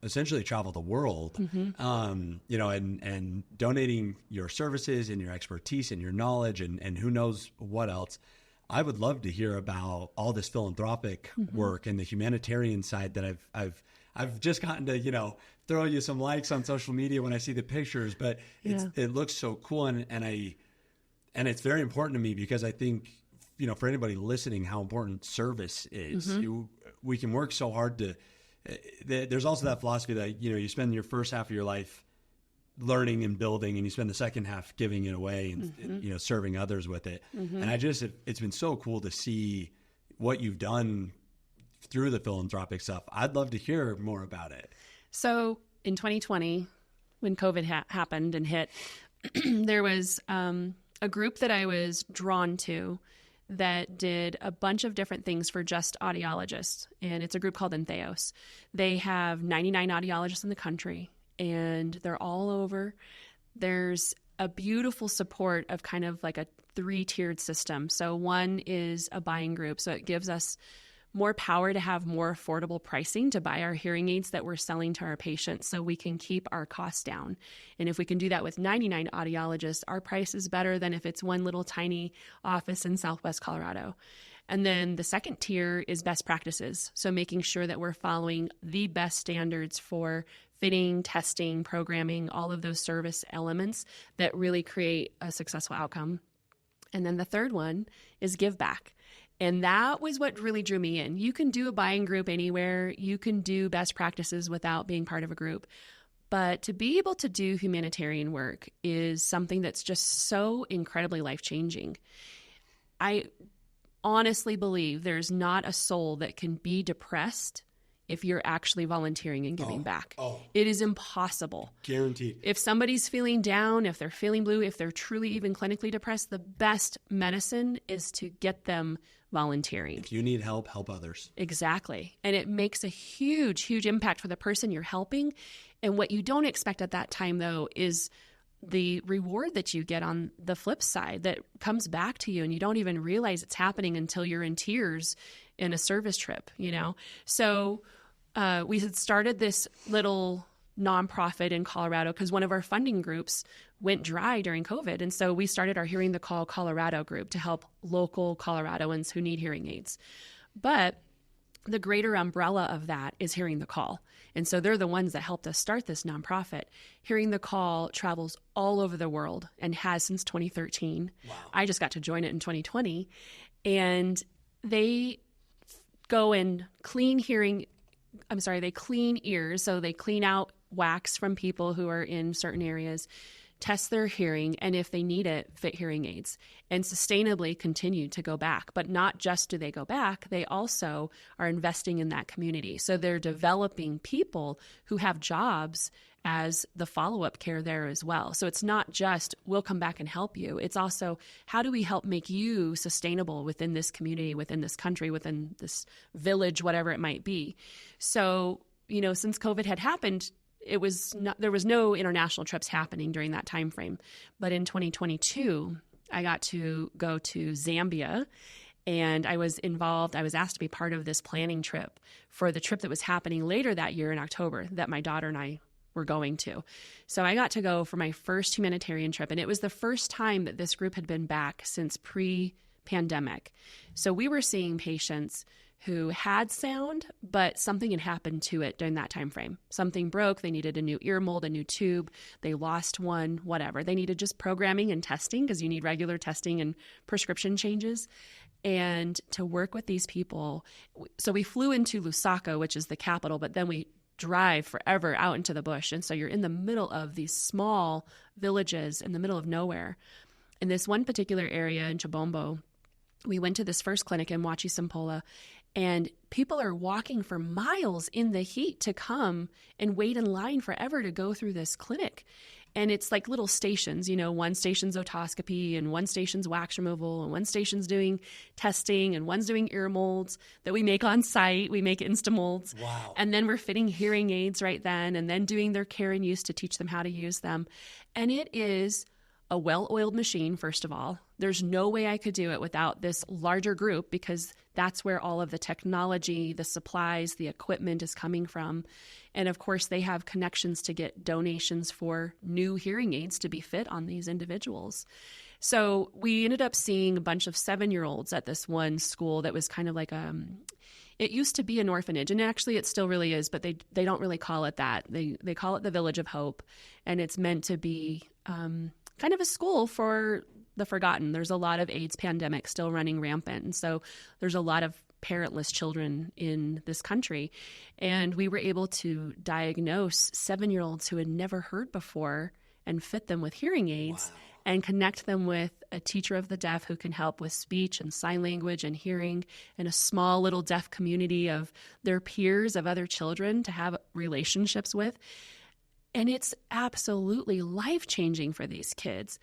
essentially travel the world, and donating your services and your expertise and your knowledge and who knows what else. I would love to hear about all this philanthropic work and the humanitarian side that I've just gotten to, throw you some likes on social media when I see the pictures, but it looks so cool. And it's very important to me because I think, for anybody listening, how important service is. We can work so hard to, there's also that philosophy that, you spend your first half of your life learning and building, and you spend the second half giving it away and serving others with it. And it's been so cool to see what you've done through the philanthropic stuff. I'd love to hear more about it. So in 2020, when COVID happened and hit, there was a group that I was drawn to that did a bunch of different things for just audiologists. And it's a group called Entheos. They have 99 audiologists in the country, and they're all over. There's a beautiful support of kind of like a 3-tiered system. So one is a buying group. So it gives us more power to have more affordable pricing to buy our hearing aids that we're selling to our patients so we can keep our costs down. And if we can do that with 99 audiologists, our price is better than if it's one little tiny office in Southwest Colorado. And then the second tier is best practices. So making sure that we're following the best standards for fitting, testing, programming, all of those service elements that really create a successful outcome. And then the third one is give back. And that was what really drew me in. You can do a buying group anywhere. You can do best practices without being part of a group. But to be able to do humanitarian work is something that's just so incredibly life-changing. I honestly believe there's not a soul that can be depressed if you're actually volunteering and giving back. It is impossible. Guaranteed. If somebody's feeling down, if they're feeling blue, if they're truly even clinically depressed, the best medicine is to get them volunteering. If you need help, help others. Exactly. And it makes a huge, huge impact for the person you're helping. And what you don't expect at that time, though, is the reward that you get on the flip side that comes back to you, and you don't even realize it's happening until you're in tears in a service trip, you know? So we had started this little nonprofit in Colorado because one of our funding groups went dry during COVID. And so we started our Hearing the Call Colorado group to help local Coloradoans who need hearing aids. But the greater umbrella of that is Hearing the Call. And so they're the ones that helped us start this nonprofit. Hearing the Call travels all over the world and has since 2013. Wow. I just got to join it in 2020. And they go and they clean ears. So they clean out wax from people who are in certain areas, test their hearing, and if they need it, fit hearing aids, and sustainably continue to go back. But not just do they go back, they also are investing in that community. So they're developing people who have jobs as the follow-up care there as well. So it's not just, we'll come back and help you. It's also, how do we help make you sustainable within this community, within this country, within this village, whatever it might be. So, you know, since COVID had happened, there was no international trips happening during that time frame. But in 2022, I got to go to Zambia, and I was asked to be part of this planning trip for the trip that was happening later that year in October that my daughter and I were going to. So I got to go for my first humanitarian trip, and it was the first time that this group had been back since pre-pandemic. So we were seeing patients who had sound, but something had happened to it during that time frame. Something broke, they needed a new ear mold, a new tube, they lost one, whatever. They needed just programming and testing because you need regular testing and prescription changes. And to work with these people, so we flew into Lusaka, which is the capital, but then we drive forever out into the bush. And so you're in the middle of these small villages in the middle of nowhere. In this one particular area in Chibombo, we went to this first clinic in Wachisampola, and people are walking for miles in the heat to come and wait in line forever to go through this clinic. And it's like little stations, you know, one station's otoscopy and one station's wax removal and one station's doing testing and one's doing ear molds that we make on site. We make Instamolds. Wow. And then we're fitting hearing aids right then and then doing their care and use to teach them how to use them. And it is a well-oiled machine, first of all. There's no way I could do it without this larger group because that's where all of the technology, the supplies, the equipment is coming from. And of course, they have connections to get donations for new hearing aids to be fit on these individuals. So we ended up seeing a bunch of 7-year-olds at this one school that was kind of like it used to be an orphanage, and actually it still really is, but they don't really call it that. They call it the Village of Hope, and it's meant to be kind of a school for the forgotten. There's a lot of AIDS pandemic still running rampant, and so there's a lot of parentless children in this country. And we were able to diagnose 7-year-olds who had never heard before and fit them with hearing aids. Wow. And connect them with a teacher of the deaf who can help with speech and sign language and hearing, and a small little deaf community of their peers, of other children to have relationships with. And it's absolutely life-changing for these kids,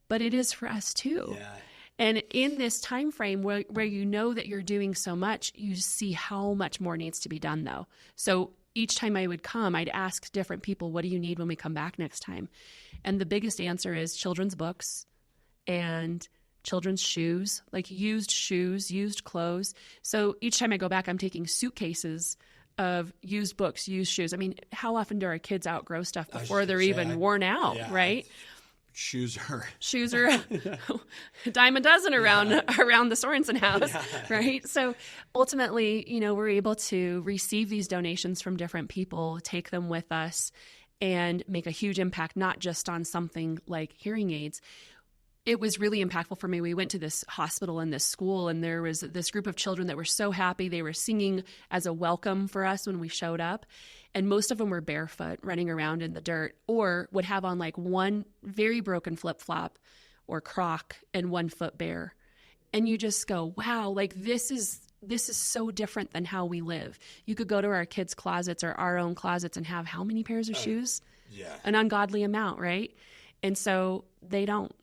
but it is for us too. Yeah. And in this time frame where you know that you're doing so much, you see how much more needs to be done, though. So each time I would come, I'd ask different people, what do you need when we come back next time? And the biggest answer is children's books and children's shoes, like used shoes, used clothes. So each time I go back, I'm taking suitcases of used books, used shoes. I mean, how often do our kids outgrow stuff before they're even worn out, right? Shoes are a dime a dozen around the Sorensen house, right? So ultimately, we're able to receive these donations from different people, take them with us, and make a huge impact, not just on something like hearing aids. It was really impactful for me. We went to this hospital and this school, and there was this group of children that were so happy. They were singing as a welcome for us when we showed up. And most of them were barefoot, running around in the dirt, or would have on like one very broken flip-flop or Croc and 1 foot bare. And you just go, wow, like this is so different than how we live. You could go to our kids' closets or our own closets and have how many pairs of shoes? Yeah. An ungodly amount, right? And so they don't.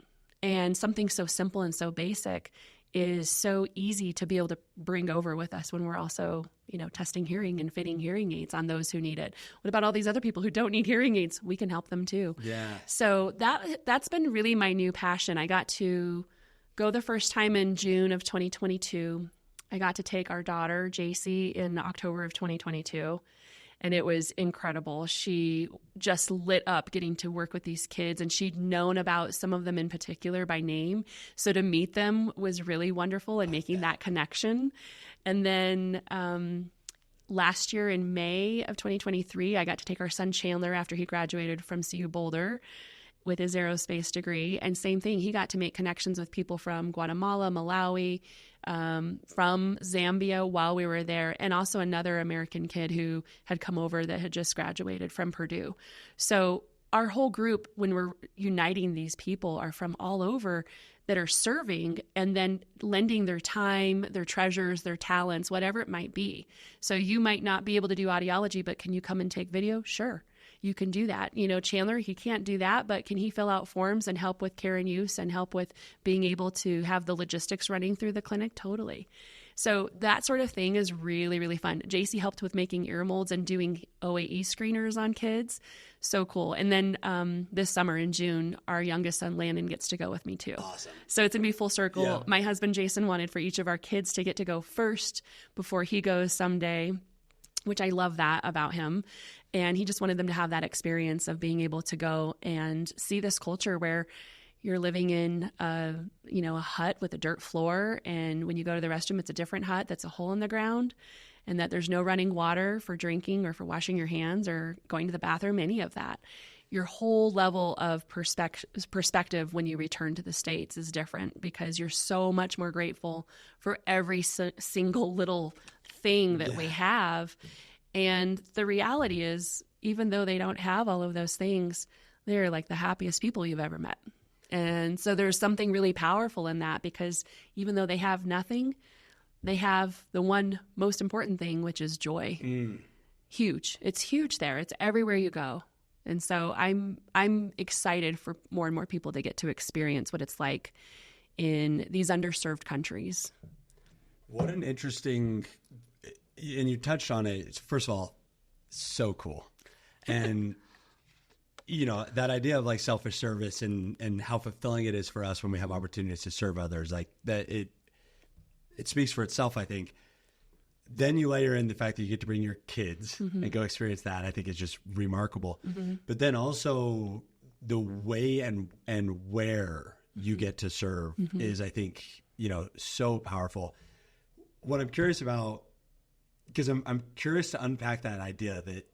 And something so simple and so basic is so easy to be able to bring over with us when we're also, testing hearing and fitting hearing aids on those who need it. What about all these other people who don't need hearing aids? We can help them too. Yeah. So that's been really my new passion. I got to go the first time in June of 2022. I got to take our daughter, JC, in October of 2022. And it was incredible. She just lit up getting to work with these kids, and she'd known about some of them in particular by name. So to meet them was really wonderful and making that connection. And then last year in May of 2023, I got to take our son Chandler after he graduated from CU Boulder with his aerospace degree. And same thing, he got to make connections with people from Guatemala, Malawi, from Zambia while we were there, and also another American kid who had come over that had just graduated from Purdue. So our whole group, when we're uniting these people, are from all over that are serving and then lending their time, their treasures, their talents, whatever it might be. So you might not be able to do audiology, but can you come and take video? Sure. You can do that. Chandler, he can't do that, but can he fill out forms and help with care and use and help with being able to have the logistics running through the clinic? Totally. So that sort of thing is really, really fun. JC helped with making ear molds and doing OAE screeners on kids. So cool. And then this summer in June, our youngest son, Landon, gets to go with me too. Awesome. So it's going to be full circle. Yeah. My husband, Jason, wanted for each of our kids to get to go first before he goes someday, which I love that about him. And he just wanted them to have that experience of being able to go and see this culture where you're living in a hut with a dirt floor. And when you go to the restroom, it's a different hut that's a hole in the ground, and that there's no running water for drinking or for washing your hands or going to the bathroom, any of that. Your whole level of perspective when you return to the States is different because you're so much more grateful for every single little thing that we have. And the reality is, even though they don't have all of those things, they're like the happiest people you've ever met. And so there's something really powerful in that because even though they have nothing, they have the one most important thing, which is joy. Huge. It's huge there. It's everywhere you go. And so I'm excited for more and more people to get to experience what it's like in these underserved countries. What an interesting, and you touched on it. First of all, so cool. And, that idea of like selfish service and how fulfilling it is for us when we have opportunities to serve others, like that, it speaks for itself, I think. Then you layer in the fact that you get to bring your kids and go experience that. I think is just remarkable. But then also the way and where you get to serve is, I think, so powerful. What I'm curious about, because I'm curious to unpack that idea that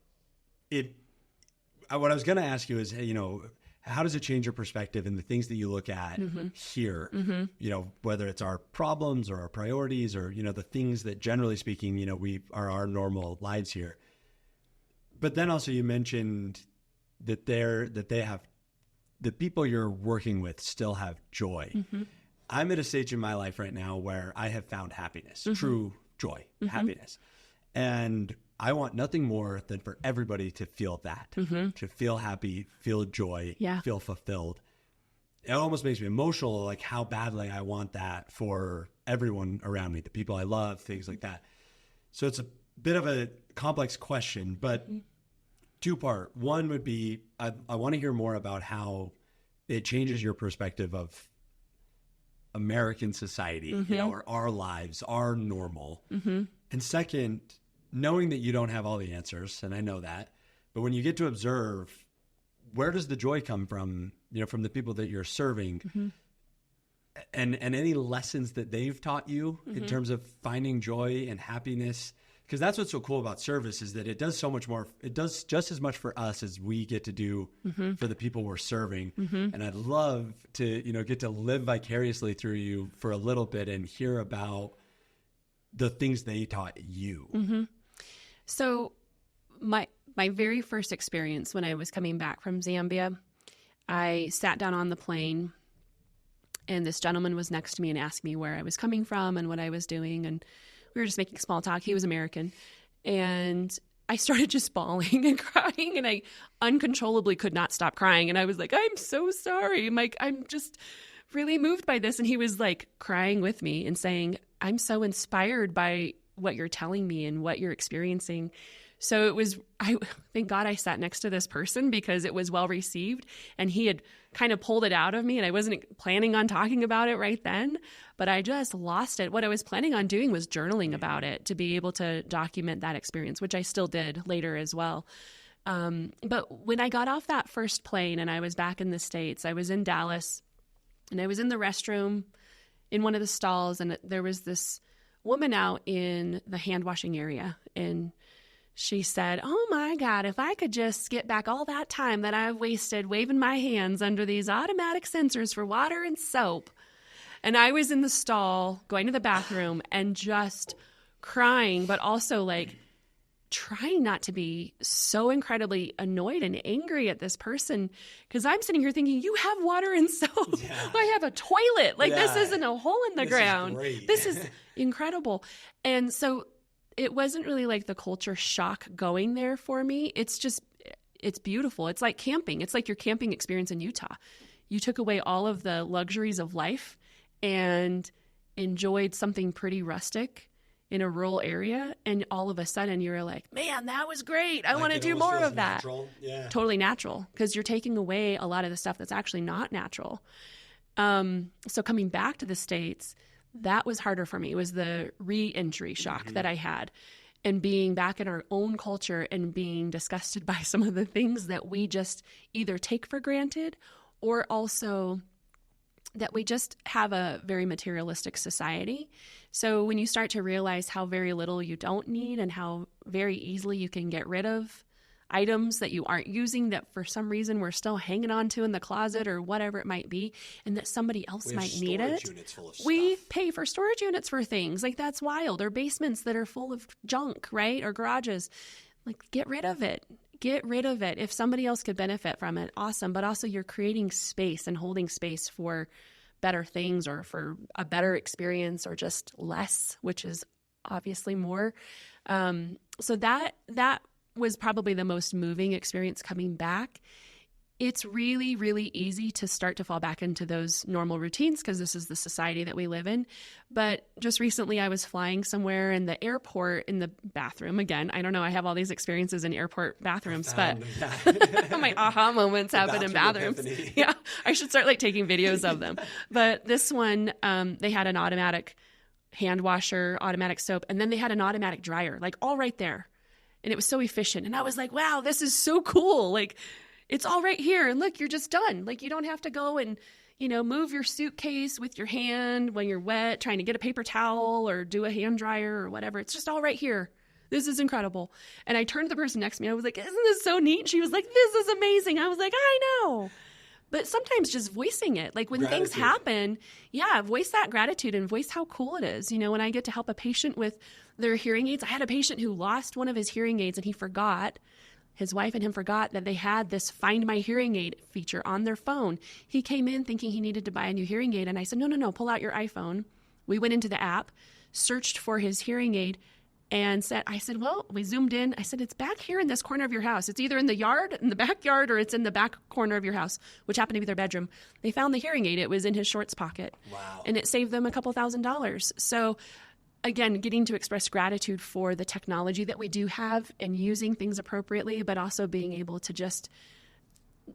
what I was going to ask you is, hey, how does it change your perspective and the things that you look at here, whether it's our problems or our priorities or, the things that generally speaking, we are our normal lives here. But then also you mentioned that the people you're working with still have joy. I'm at a stage in my life right now where I have found happiness, true joy, happiness. And I want nothing more than for everybody to feel that, to feel happy, feel joy, feel fulfilled. It almost makes me emotional, like how badly I want that for everyone around me, the people I love, things like that. So it's a bit of a complex question, but two-part. One would be, I want to hear more about how it changes your perspective of American society, you know, or our lives, our normal. And second, knowing that you don't have all the answers, and I know that, but when you get to observe, where does the joy come from, you know, from the people that you're serving, and any lessons that they've taught you in terms of finding joy and happiness? Because that's what's so cool about service, is that it does so much more. It does just as much for us as we get to do for the people we're serving. And I'd love to, you know, get to live vicariously through you for a little bit and hear about the things they taught you. So my very first experience when I was coming back from Zambia, I sat down on the plane, and this gentleman was next to me and asked me where I was coming from and what I was doing. And we were just making small talk. He was American. And I started just bawling and crying, and I uncontrollably could not stop crying. And I was like, I'm so sorry. I'm just really moved by this. And he was like crying with me and saying, I'm so inspired by what you're telling me and what you're experiencing. So it was, thank God I sat next to this person, because it was well received, and he had kind of pulled it out of me, and I wasn't planning on talking about it right then, but I just lost it. What I was planning on doing was journaling about it to be able to document that experience, which I still did later as well. But when I got off that first plane and I was back in the States, I was in Dallas, and I was in the restroom in one of the stalls, and there was this woman out in the hand washing area, and she said, oh my God, if I could just get back all that time that I've wasted waving my hands under these automatic sensors for water and soap. And I was in the stall going to the bathroom and just crying, but also like trying not to be so incredibly annoyed and angry at this person, because I'm sitting here thinking, you have water and soap. Yeah. I have a toilet. Like, this isn't a hole in the ground. This is incredible. And so it wasn't really like the culture shock going there for me. It's just, it's beautiful. It's like camping. It's like your camping experience in Utah. You took away all of the luxuries of life and enjoyed something pretty rustic in a rural area, and all of a sudden you're like, man, that was great. I want to do more of that. Yeah. Totally natural, because you're taking away a lot of the stuff that's actually not natural. So coming back to the States, that was harder for me. It was the re-entry shock that I had, and being back in our own culture and being disgusted by some of the things that we just either take for granted, or also that we just have a very materialistic society. So when you start to realize how very little you don't need, and how very easily you can get rid of items that you aren't using, that for some reason we're still hanging on to in the closet or whatever it might be, and that somebody else might need it. We pay for storage units for things. Like, that's wild. Or basements that are full of junk, right? Or garages. Like, get rid of it. Get rid of it. If somebody else could benefit from it, awesome. But also you're creating space and holding space for better things, or for a better experience, or just less, which is obviously more. So that was probably the most moving experience coming back. It's really, really easy to start to fall back into those normal routines, because this is the society that we live in. But just recently I was flying somewhere in the airport, in the bathroom. Again, I don't know, I have all these experiences in airport bathrooms, but my aha moments happen in bathrooms. Epiphany. Yeah, I should start like taking videos of them. But this one, they had an automatic hand washer, automatic soap, and then they had an automatic dryer, like all right there. And it was so efficient. And I was like, wow, this is so cool. Like, it's all right here. And look, you're just done. Like, you don't have to go and, move your suitcase with your hand when you're wet, trying to get a paper towel or do a hand dryer or whatever. It's just all right here. This is incredible. And I turned to the person next to me. I was like, isn't this so neat? She was like, this is amazing. I was like, I know. But sometimes just voicing it, like when things happen, voice that gratitude and voice how cool it is. When I get to help a patient with their hearing aids, I had a patient who lost one of his hearing aids, and his wife and him forgot that they had this Find My Hearing Aid feature on their phone. He came in thinking he needed to buy a new hearing aid, and I said, no, pull out your iPhone. We went into the app, searched for his hearing aid, and we zoomed in. I said, it's back here in this corner of your house. It's either in the backyard, or it's in the back corner of your house, which happened to be their bedroom. They found the hearing aid. It was in his shorts pocket. Wow. And it saved them a couple $1,000s. So again, getting to express gratitude for the technology that we do have and using things appropriately, but also being able to just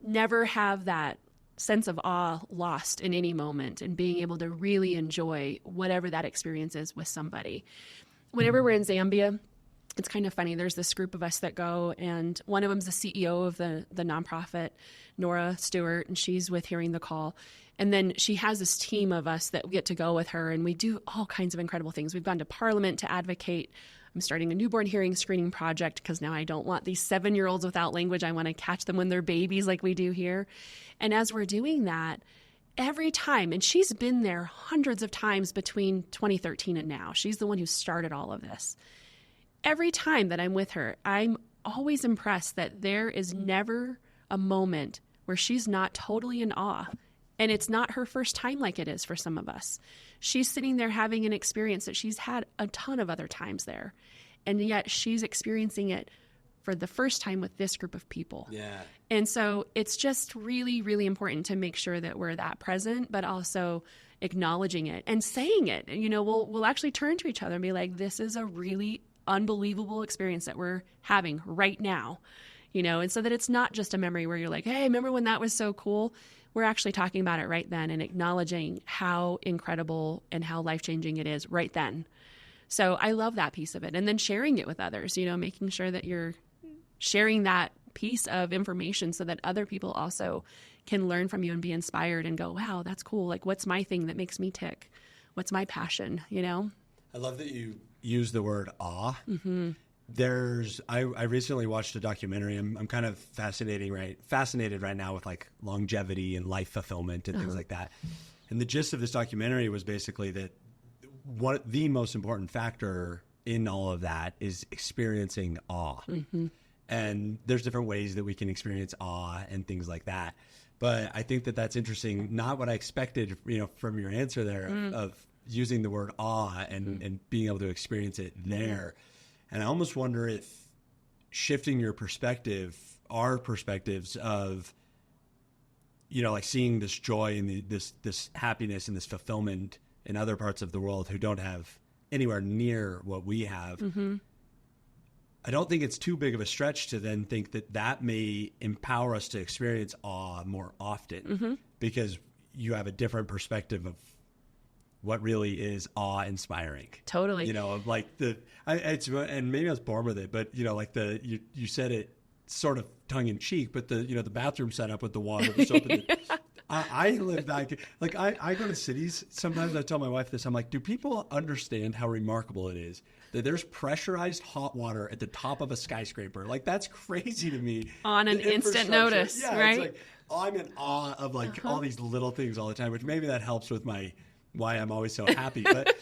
never have that sense of awe lost in any moment and being able to really enjoy whatever that experience is with somebody. Whenever we're in Zambia, it's kind of funny. There's this group of us that go, and one of them's the CEO of the nonprofit, Nora Stewart, and she's with Hearing the Call. And then she has this team of us that get to go with her, and we do all kinds of incredible things. We've gone to Parliament to advocate. I'm starting a newborn hearing screening project because now I don't want these 7-year-olds without language. I want to catch them when they're babies like we do here. And as we're doing that, every time, and she's been there hundreds of times between 2013 and now. She's the one who started all of this. Every time that I'm with her, I'm always impressed that there is never a moment where she's not totally in awe. And it's not her first time like it is for some of us. She's sitting there having an experience that she's had a ton of other times there. And yet she's experiencing it for the first time with this group of people. Yeah. And so it's just really, really important to make sure that we're that present, but also acknowledging it and saying it. You know, we'll actually turn to each other and be like, this is a really unbelievable experience that we're having right now, you know, and so that it's not just a memory where you're like, hey, remember when that was so cool? We're actually talking about it right then and acknowledging how incredible and how life-changing it is right then. So I love that piece of it. And then sharing it with others, you know, making sure that you're sharing that piece of information so that other people also can learn from you and be inspired and go, wow, that's cool. Like, what's my thing that makes me tick? What's my passion, you know? I love that you use the word awe. Mm-hmm. I recently watched a documentary. I'm kind of fascinated right now with like longevity and life fulfillment and things like that. And the gist of this documentary was basically that the most important factor in all of that is experiencing awe. Mm-hmm. And there's different ways that we can experience awe and things like that. But I think that that's interesting. Not what I expected, you know, from your answer there of using the word awe and being able to experience it there. And I almost wonder if shifting your perspective, our perspectives of, you know, like seeing this joy and this happiness and this fulfillment in other parts of the world who don't have anywhere near what we have. Mm-hmm. I don't think it's too big of a stretch to then think that may empower us to experience awe more often because you have a different perspective of what really is awe-inspiring. Totally. You know, of like and maybe I was born with it, but you know, like you said it sort of tongue in cheek, but the bathroom setup with the water, the soap. I live that, like I go to cities. Sometimes I tell my wife this. I'm like, do people understand how remarkable it is that there's pressurized hot water at the top of a skyscraper? Like that's crazy to me. On an instant notice, yeah, right? It's like, I'm in awe of like all these little things all the time, which maybe that helps with why I'm always so happy. But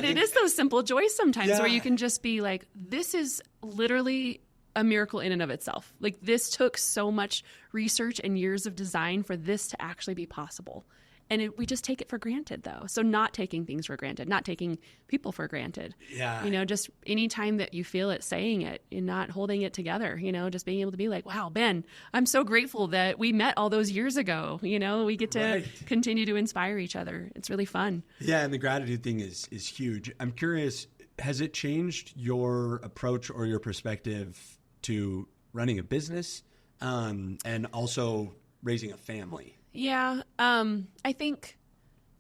it is those simple joys sometimes where you can just be like, this is literally a miracle in and of itself. Like this took so much research and years of design for this to actually be possible. And we just take it for granted though. So not taking things for granted, not taking people for granted. Yeah. You know, just any time that you feel it, saying it and not holding it together, you know, just being able to be like, wow, Ben, I'm so grateful that we met all those years ago. You know, we get to continue to inspire each other. It's really fun. Yeah. And the gratitude thing is huge. I'm curious, has it changed your approach or your perspective to running a business and also raising a family? Yeah, I think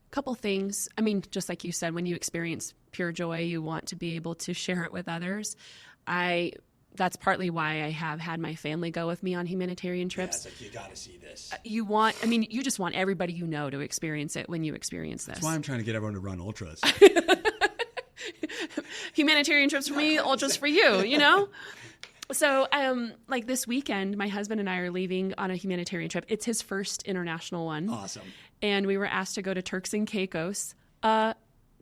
a couple things. I mean, just like you said, when you experience pure joy, you want to be able to share it with others. That's partly why I have had my family go with me on humanitarian trips. Yeah, it's like, you got to see this. You just want everybody you know to experience it when you experience this. That's why I'm trying to get everyone to run ultras. Humanitarian trips for me, ultras for you, you know? So, like this weekend, my husband and I are leaving on a humanitarian trip. It's his first international one. Awesome. And we were asked to go to Turks and Caicos.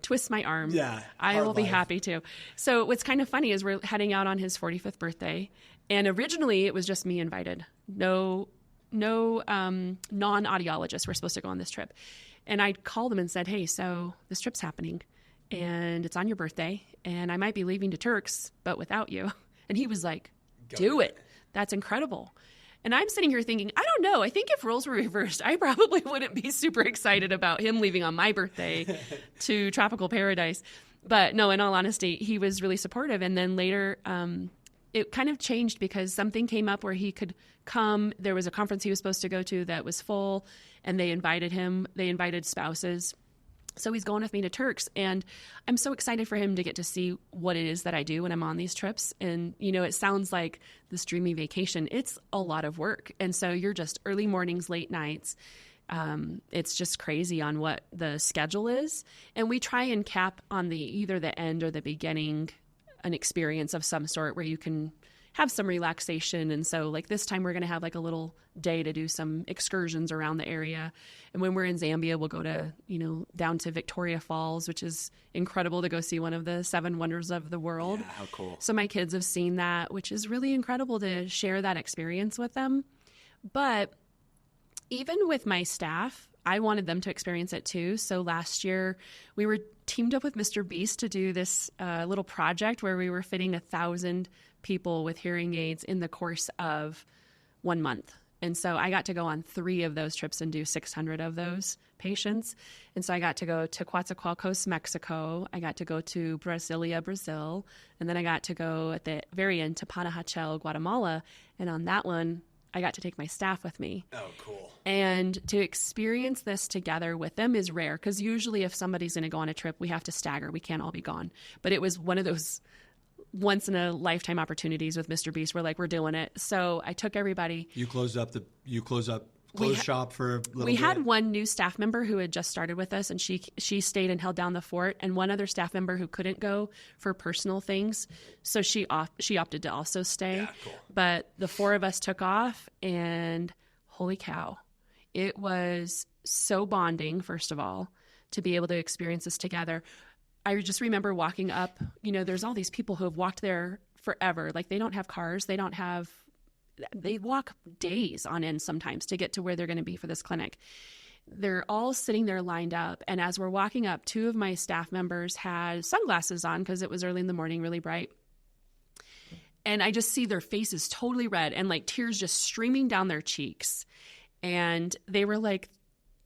Twist my arm. Yeah. I will be happy to. So what's kind of funny is we're heading out on his 45th birthday. And originally it was just me invited. No non-audiologists were supposed to go on this trip. And I called him and said, hey, so this trip's happening and it's on your birthday and I might be leaving to Turks, but without you. And he was like, do it. That's incredible. And I'm sitting here thinking, I don't know. I think if roles were reversed, I probably wouldn't be super excited about him leaving on my birthday to tropical paradise. But no, in all honesty, he was really supportive. And then later, it kind of changed because something came up where he could come. There was a conference he was supposed to go to that was full, and they invited him. They invited spouses. So he's going with me to Turks, and I'm so excited for him to get to see what it is that I do when I'm on these trips. And, you know, it sounds like this dreamy vacation. It's a lot of work. And so you're just early mornings, late nights. It's just crazy on what the schedule is. And we try and cap on either the end or the beginning an experience of some sort where you can have some relaxation. And so like this time we're going to have like a little day to do some excursions around the area. And when we're in Zambia, we'll go to, you know, down to Victoria Falls, which is incredible to go see one of the 7 wonders of the world. Yeah, how cool. So my kids have seen that, which is really incredible to share that experience with them. But even with my staff, I wanted them to experience it too. So last year we were teamed up with Mr. Beast to do this little project where we were fitting 1,000 people with hearing aids in the course of 1 month. And so I got to go on 3 of those trips and do 600 of those patients. And so I got to go to Coatzacoalcos, Mexico. I got to go to Brasilia, Brazil. And then I got to go at the very end to Panajachel, Guatemala. And on that one, I got to take my staff with me. Oh, cool. And to experience this together with them is rare because usually if somebody's going to go on a trip, we have to stagger. We can't all be gone. But it was one of those once in a lifetime opportunities with Mr. Beast. We're like, we're doing it. So I took everybody. You closed shop for a little bit? We had one new staff member who had just started with us, and she stayed and held down the fort, and one other staff member who couldn't go for personal things. So she opted to also stay. Yeah, cool. But the 4 of us took off, and holy cow, it was so bonding, first of all, to be able to experience this together. I just remember walking up, you know, there's all these people who have walked there forever. Like they don't have cars. They walk days on end sometimes to get to where they're going to be for this clinic. They're all sitting there lined up. And as we're walking up, 2 of my staff members had sunglasses on because it was early in the morning, really bright. And I just see their faces totally red and like tears just streaming down their cheeks. And they were like,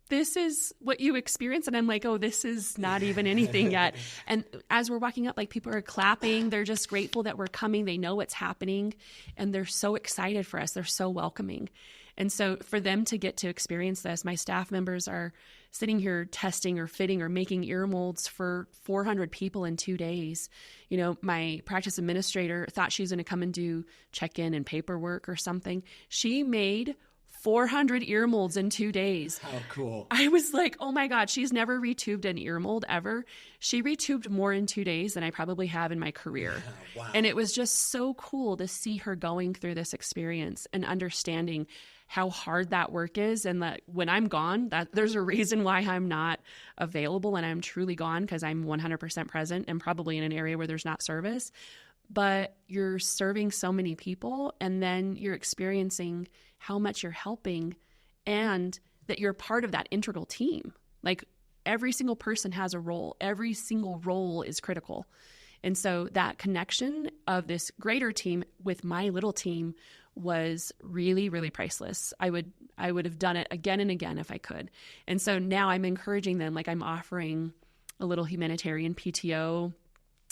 this is what you experience. And I'm like, oh, this is not even anything yet. And as we're walking up, like people are clapping. They're just grateful that we're coming. They know what's happening. And they're so excited for us. They're so welcoming. And so for them to get to experience this, my staff members are sitting here testing or fitting or making ear molds for 400 people in 2 days. You know, my practice administrator thought she was going to come and do check-in and paperwork or something. She made 400 ear molds in 2 days. How cool. I was like, oh my God, she's never retubed an ear mold ever. She retubed more in 2 days than I probably have in my career. Wow. And it was just so cool to see her going through this experience and understanding how hard that work is. And that when I'm gone, that there's a reason why I'm not available and I'm truly gone because I'm 100% present and probably in an area where there's not service. But you're serving so many people and then you're experiencing how much you're helping and that you're part of that integral team. Like every single person has a role. Every single role is critical. And so that connection of this greater team with my little team was really, really priceless. I would have done it again and again if I could. And so now I'm encouraging them, like I'm offering a little humanitarian PTO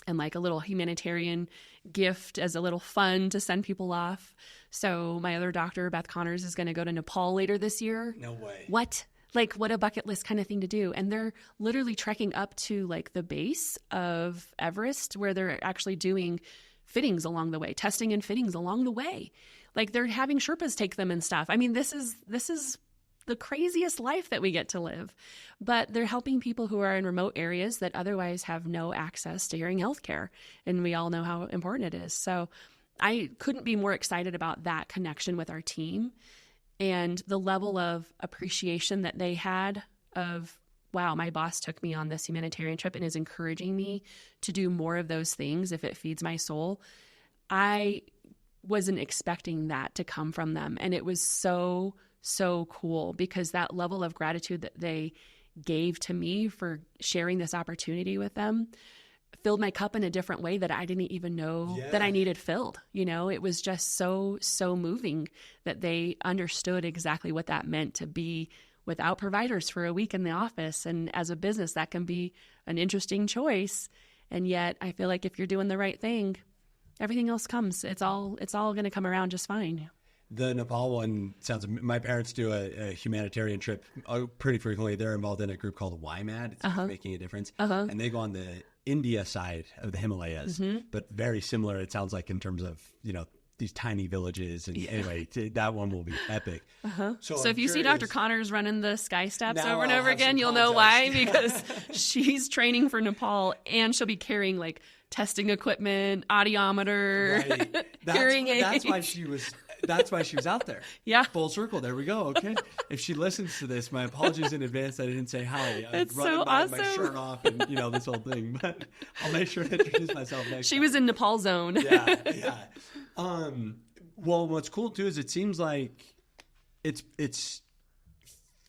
and like a little humanitarian gift as a little fun to send people off. So my other doctor, Beth Connors, is going to go to Nepal later this year. No way. What? Like what a bucket list kind of thing to do. And they're literally trekking up to like the base of Everest where they're actually doing fittings along the way, testing and fittings along the way. Like they're having Sherpas take them and stuff. I mean, this is the craziest life that we get to live, but they're helping people who are in remote areas that otherwise have no access to hearing healthcare. And we all know how important it is. So I couldn't be more excited about that connection with our team and the level of appreciation that they had of, wow, my boss took me on this humanitarian trip and is encouraging me to do more of those things if it feeds my soul. I wasn't expecting that to come from them. And it was so cool because that level of gratitude that they gave to me for sharing this opportunity with them filled my cup in a different way that I didn't even know that I needed filled. It was just so moving that they understood exactly what that meant to be without providers for a week in the office. And as a business, that can be an interesting choice. And yet I feel like if you're doing the right thing, everything else comes. It's all going to come around just fine. The Nepal one my parents do a humanitarian trip pretty frequently. They're involved in a group called YMAD. It's Making a Difference. And they go on the India side of the Himalayas, but very similar, it sounds like, in terms of, these tiny villages. And anyway, that one will be epic. So if you see Dr. Connors running the sky steps over and over again, you'll know why, because she's training for Nepal and she'll be carrying like testing equipment, audiometer, hearing aids. That's why she was out there. Yeah. Full circle. There we go. Okay. If she listens to this, my apologies in advance. I didn't say hi. I'm It's running so by awesome. with my shirt off and, this whole thing. But I'll make sure to introduce myself next She time. was in Nepal zone. Yeah. Well, what's cool too is it seems like it's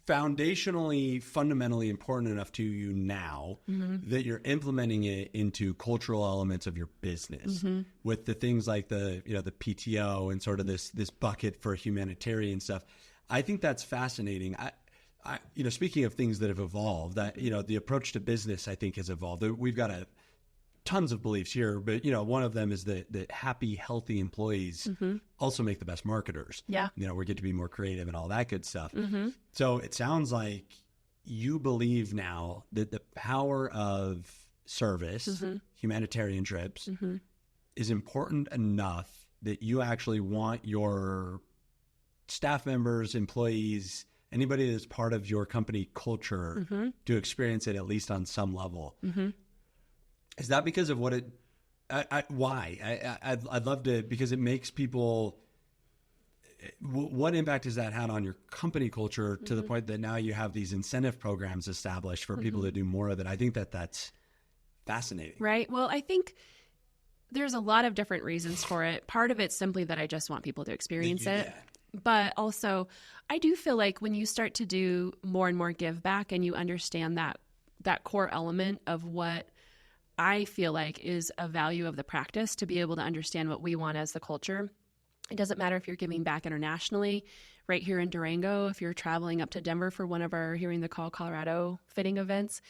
fundamentally important enough to you now that you're implementing it into cultural elements of your business with the things like the PTO and sort of this bucket for humanitarian stuff. I think that's fascinating. I speaking of things that have evolved, the approach to business, I think, has evolved. We've got tons of beliefs here, but one of them is that happy, healthy employees also make the best marketers. Yeah. We get to be more creative and all that good stuff. So it sounds like you believe now that the power of service, humanitarian trips, is important enough that you actually want your staff members, employees, anybody that's part of your company culture to experience it at least on some level. Is that because of what why? I'd love to, because it makes people, what impact has that had on your company culture to the point that now you have these incentive programs established for people to do more of it? I think that's fascinating. Right. Well, I think there's a lot of different reasons for it. Part of it's simply that I just want people to experience it. But also, I do feel like when you start to do more and more give back and you understand that core element of what I feel like is a value of the practice, to be able to understand what we want as the culture. It doesn't matter if you're giving back internationally, right here in Durango, if you're traveling up to Denver for one of our Hearing the Call Colorado fitting events.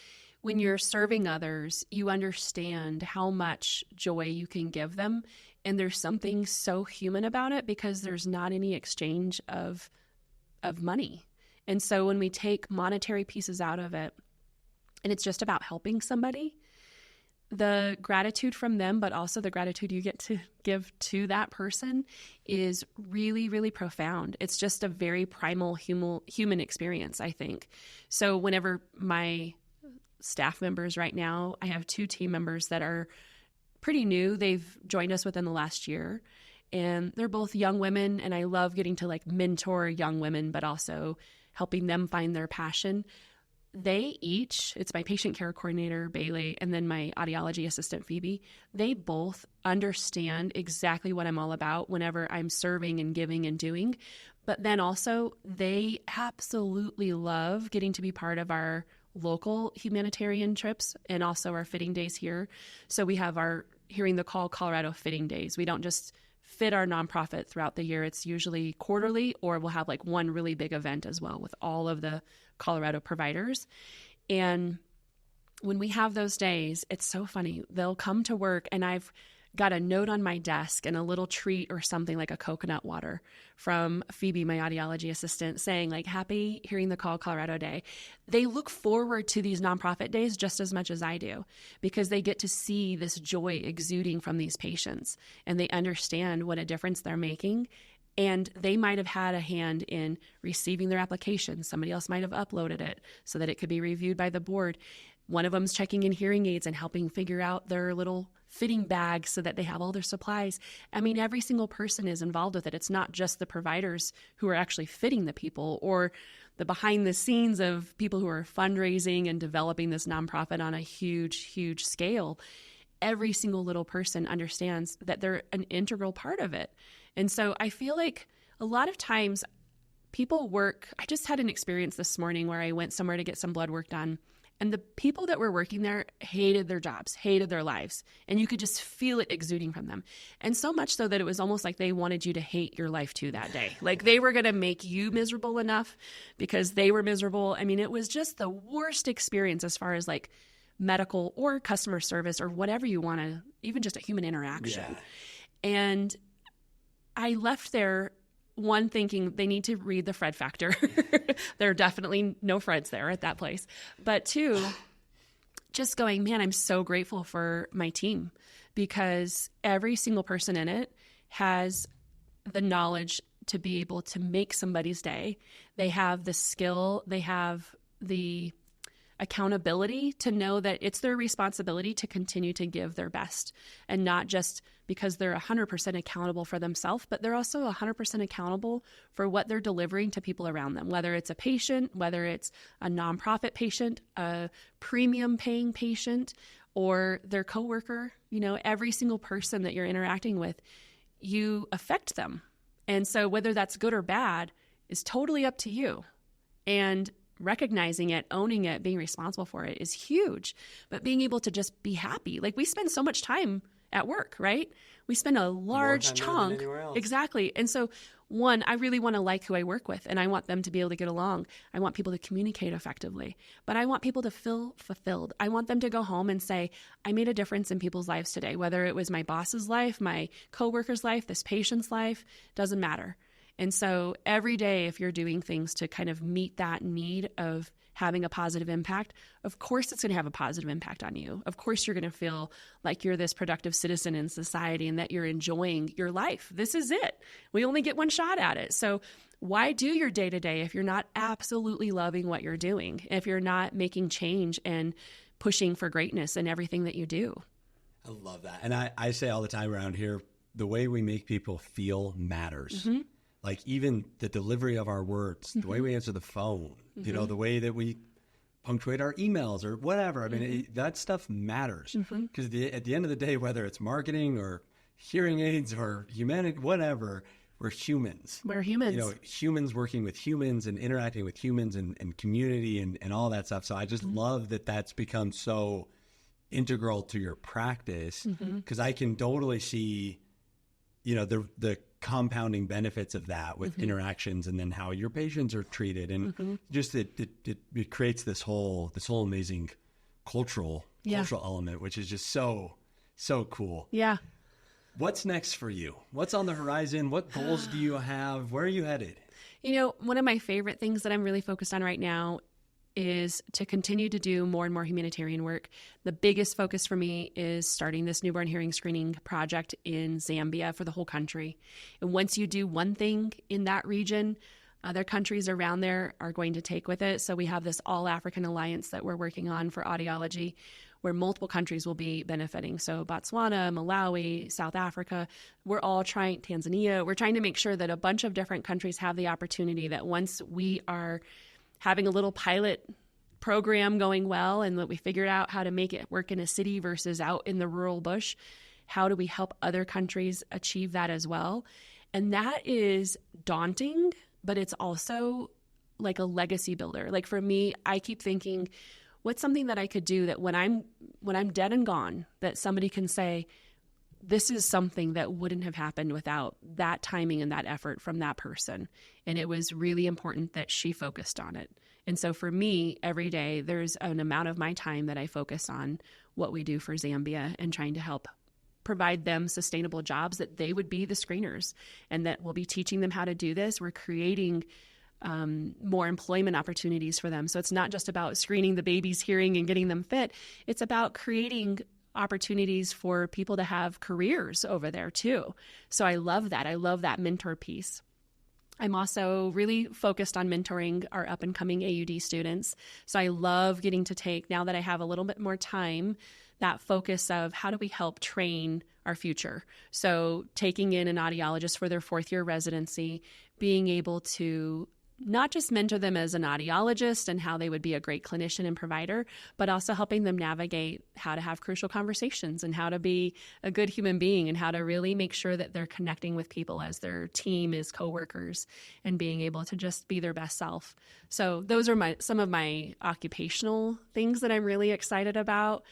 When you're serving others, you understand how much joy you can give them. And there's something so human about it because there's not any exchange of money. And so when we take monetary pieces out of it, and it's just about helping somebody, the gratitude from them, but also the gratitude you get to give to that person is really, really profound. It's just a very primal human experience, I think. So whenever my staff members right now, I have 2 team members that are pretty new. They've joined us within the last year, and they're both young women, and I love getting to mentor young women, but also helping them find their passion. They each, it's my patient care coordinator, Bailey, and then my audiology assistant, Phoebe, they both understand exactly what I'm all about whenever I'm serving and giving and doing. But then also, they absolutely love getting to be part of our local humanitarian trips and also our fitting days here. So we have our Hearing the Call Colorado fitting days. We don't just fit our nonprofit throughout the year. It's usually quarterly, or we'll have one really big event as well with all of the Colorado providers. And when we have those days, it's so funny. They'll come to work and I've got a note on my desk and a little treat or something like a coconut water from Phoebe, my audiology assistant, saying happy Hearing the Call Colorado Day. They look forward to these nonprofit days just as much as I do, because they get to see this joy exuding from these patients and they understand what a difference they're making. And they might have had a hand in receiving their application. Somebody else might have uploaded it so that it could be reviewed by the board. One of them's checking in hearing aids and helping figure out their little fitting bags so that they have all their supplies. I mean, every single person is involved with it. It's not just the providers who are actually fitting the people or the behind the scenes of people who are fundraising and developing this nonprofit on a huge, huge scale. Every single little person understands that they're an integral part of it. And so I feel like a lot of times people work. I just had an experience this morning where I went somewhere to get some blood work done. And the people that were working there hated their jobs, hated their lives. And you could just feel it exuding from them. And so much so that it was almost like they wanted you to hate your life too that day. Like they were going to make you miserable enough because they were miserable. I mean, it was just the worst experience as far as like medical or customer service or whatever you want to, even just a human interaction. Yeah. And I left there, one, thinking they need to read the Fred factor. There are definitely no Freds there at that place. But two, just going, man, I'm so grateful for my team because every single person in it has the knowledge to be able to make somebody's day. They have the skill, they have the accountability to know that it's their responsibility to continue to give their best, and not just because they're 100% accountable for themselves, but they're also 100% accountable for what they're delivering to people around them, whether it's a patient, whether it's a nonprofit patient, a premium paying patient, or their coworker. You know, every single person that you're interacting with, you affect them. And so whether that's good or bad is totally up to you. And recognizing it, owning it, being responsible for it is huge. But being able to just be happy. Like we spend so much time at work, right? We spend a large chunk. Exactly. And so one, I really want to like who I work with, and I want them to be able to get along. I want people to communicate effectively, but I want people to feel fulfilled. I want them to go home and say, I made a difference in people's lives today, whether it was my boss's life, my coworker's life, this patient's life, doesn't matter. And so every day, if you're doing things to kind of meet that need of having a positive impact, of course it's going to have a positive impact on you. Of course you're going to feel like you're this productive citizen in society and that you're enjoying your life. This is it. We only get one shot at it. So why do your day-to-day if you're not absolutely loving what you're doing, if you're not making change and pushing for greatness in everything that you do? I love that. And I say all the time around here, the way we make people feel matters. Mm-hmm. Like even the delivery of our words, the way we answer the phone, you know, the way that we punctuate our emails or whatever. I mean, that stuff matters because at the end of the day, whether it's marketing or hearing aids or humanity, whatever, we're humans. We're humans. You know, humans working with humans and interacting with humans and community and all that stuff. So I just love that that's become so integral to your practice because I can totally see, you know, the compounding benefits of that with interactions and then how your patients are treated and just it creates this whole amazing cultural element, which is just so cool. Yeah. What's next for you? What's on the horizon? What goals do you have? Where are you headed? You know, one of my favorite things that I'm really focused on right now is to continue to do more and more humanitarian work. The biggest focus for me is starting this newborn hearing screening project in Zambia for the whole country. And once you do one thing in that region, other countries around there are going to take with it. So we have this All African Alliance that we're working on for audiology, where multiple countries will be benefiting. So Botswana, Malawi, South Africa, we're all trying, Tanzania, we're trying to make sure that a bunch of different countries have the opportunity that once we are having a little pilot program going well and that we figured out how to make it work in a city versus out in the rural bush, how do we help other countries achieve that as well? And that is daunting, but it's also like a legacy builder. Like for me, I keep thinking, what's something that I could do that when I'm dead and gone, that somebody can say, this is something that wouldn't have happened without that timing and that effort from that person. And it was really important that she focused on it. And so for me, every day, there's an amount of my time that I focus on what we do for Zambia and trying to help provide them sustainable jobs, that they would be the screeners and that we'll be teaching them how to do this. We're creating more employment opportunities for them. So it's not just about screening the baby's hearing and getting them fit. It's about creating opportunities for people to have careers over there too. So I love that. I love that mentor piece. I'm also really focused on mentoring our up and coming AUD students. So I love getting to take, now that I have a little bit more time, that focus of how do we help train our future. So taking in an audiologist for their 4th year residency, being able to not just mentor them as an audiologist and how they would be a great clinician and provider, but also helping them navigate how to have crucial conversations and how to be a good human being and how to really make sure that they're connecting with people as their team, as coworkers, and being able to just be their best self. So those are some of my occupational things that I'm really excited about.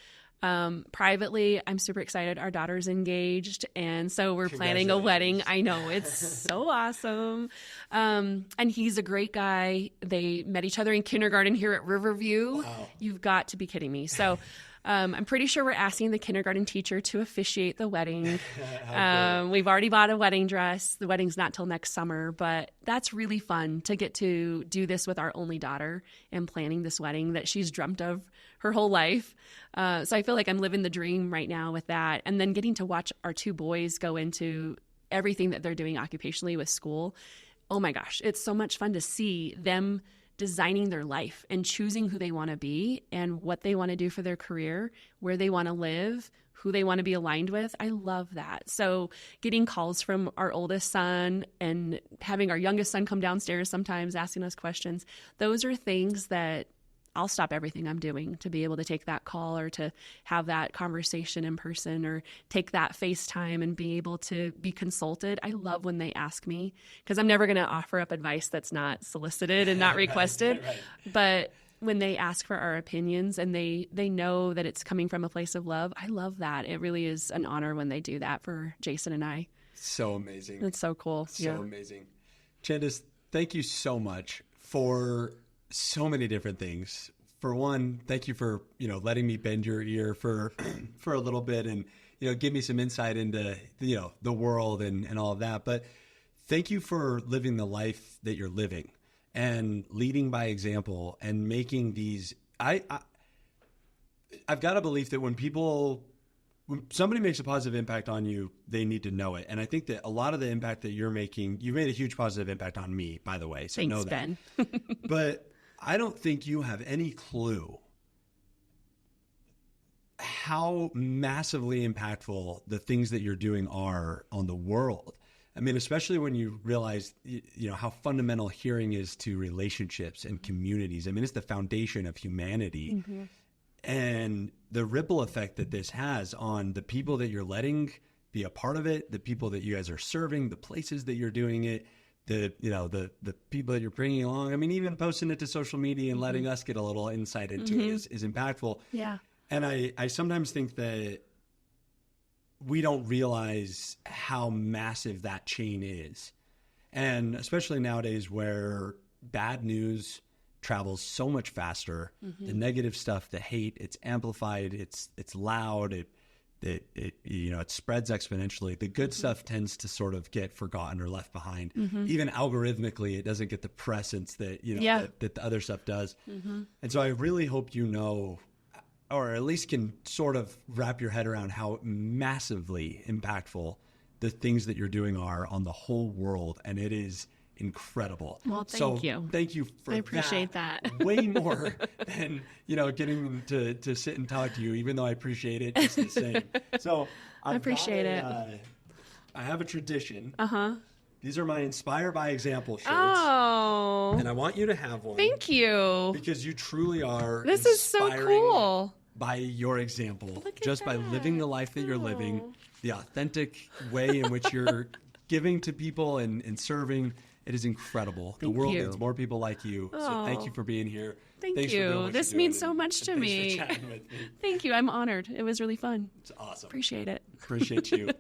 Privately, I'm super excited. Our daughter's engaged, and so we're planning a wedding. I know, it's so awesome. And he's a great guy. They met each other in kindergarten here at Riverview. Wow. You've got to be kidding me. So I'm pretty sure we're asking the kindergarten teacher to officiate the wedding. We've already bought a wedding dress. The wedding's not till next summer, but that's really fun to get to do this with our only daughter and planning this wedding that she's dreamt of her whole life. So I feel like I'm living the dream right now with that. And then getting to watch our two boys go into everything that they're doing occupationally with school. Oh my gosh, it's so much fun to see them designing their life and choosing who they want to be and what they want to do for their career, where they want to live, who they want to be aligned with. I love that. So getting calls from our oldest son and having our youngest son come downstairs sometimes asking us questions, those are things that I'll stop everything I'm doing to be able to take that call or to have that conversation in person or take that FaceTime and be able to be consulted. I love when they ask me because I'm never going to offer up advice that's not solicited and not requested. Right. But when they ask for our opinions and they know that it's coming from a place of love, I love that. It really is an honor when they do that for Jason and I. So amazing. It's so cool. So amazing. Chandace, thank you so much for so many different things. For one, thank you for, letting me bend your ear for a little bit and, give me some insight into, the world and all of that. But thank you for living the life that you're living and leading by example and making these, I've got a belief that when somebody makes a positive impact on you, they need to know it. And I think that a lot of the impact that you're making, you've made a huge positive impact on me, by the way. So thanks, know that. Ben. But I don't think you have any clue how massively impactful the things that you're doing are on the world. I mean, especially when you realize, how fundamental hearing is to relationships and communities. I mean, it's the foundation of humanity. Mm-hmm. And the ripple effect that this has on the people that you're letting be a part of it, the people that you guys are serving, the places that you're doing it, the people that you're bringing along. I mean, even posting it to social media and letting us get a little insight into it is impactful. Yeah. And I sometimes think that we don't realize how massive that chain is. And especially nowadays where bad news travels so much faster, the negative stuff, the hate, it's amplified, it's loud, it spreads exponentially. The good stuff tends to sort of get forgotten or left behind. Even algorithmically, it doesn't get the presence that that the other stuff does. And so I really hope or at least can sort of wrap your head around how massively impactful the things that you're doing are on the whole world, and it is incredible. Well, thank you. Thank you for I appreciate that. way more than, getting them to sit and talk to you, even though I appreciate it just the same. So I appreciate it. I have a tradition. Uh-huh. These are my Inspire by Example shirts. Oh. And I want you to have one. Thank you. Because you truly are This is so cool. By your example. Look at just by that. living the life that you're living, the authentic way in which you're giving to people and serving. It is incredible. The world needs more people like you. So thank you for being here. Thanks you. For doing what this means so much to me. Thanks for chatting with me. Thank you. I'm honored. It was really fun. It's awesome. Appreciate it. Appreciate you.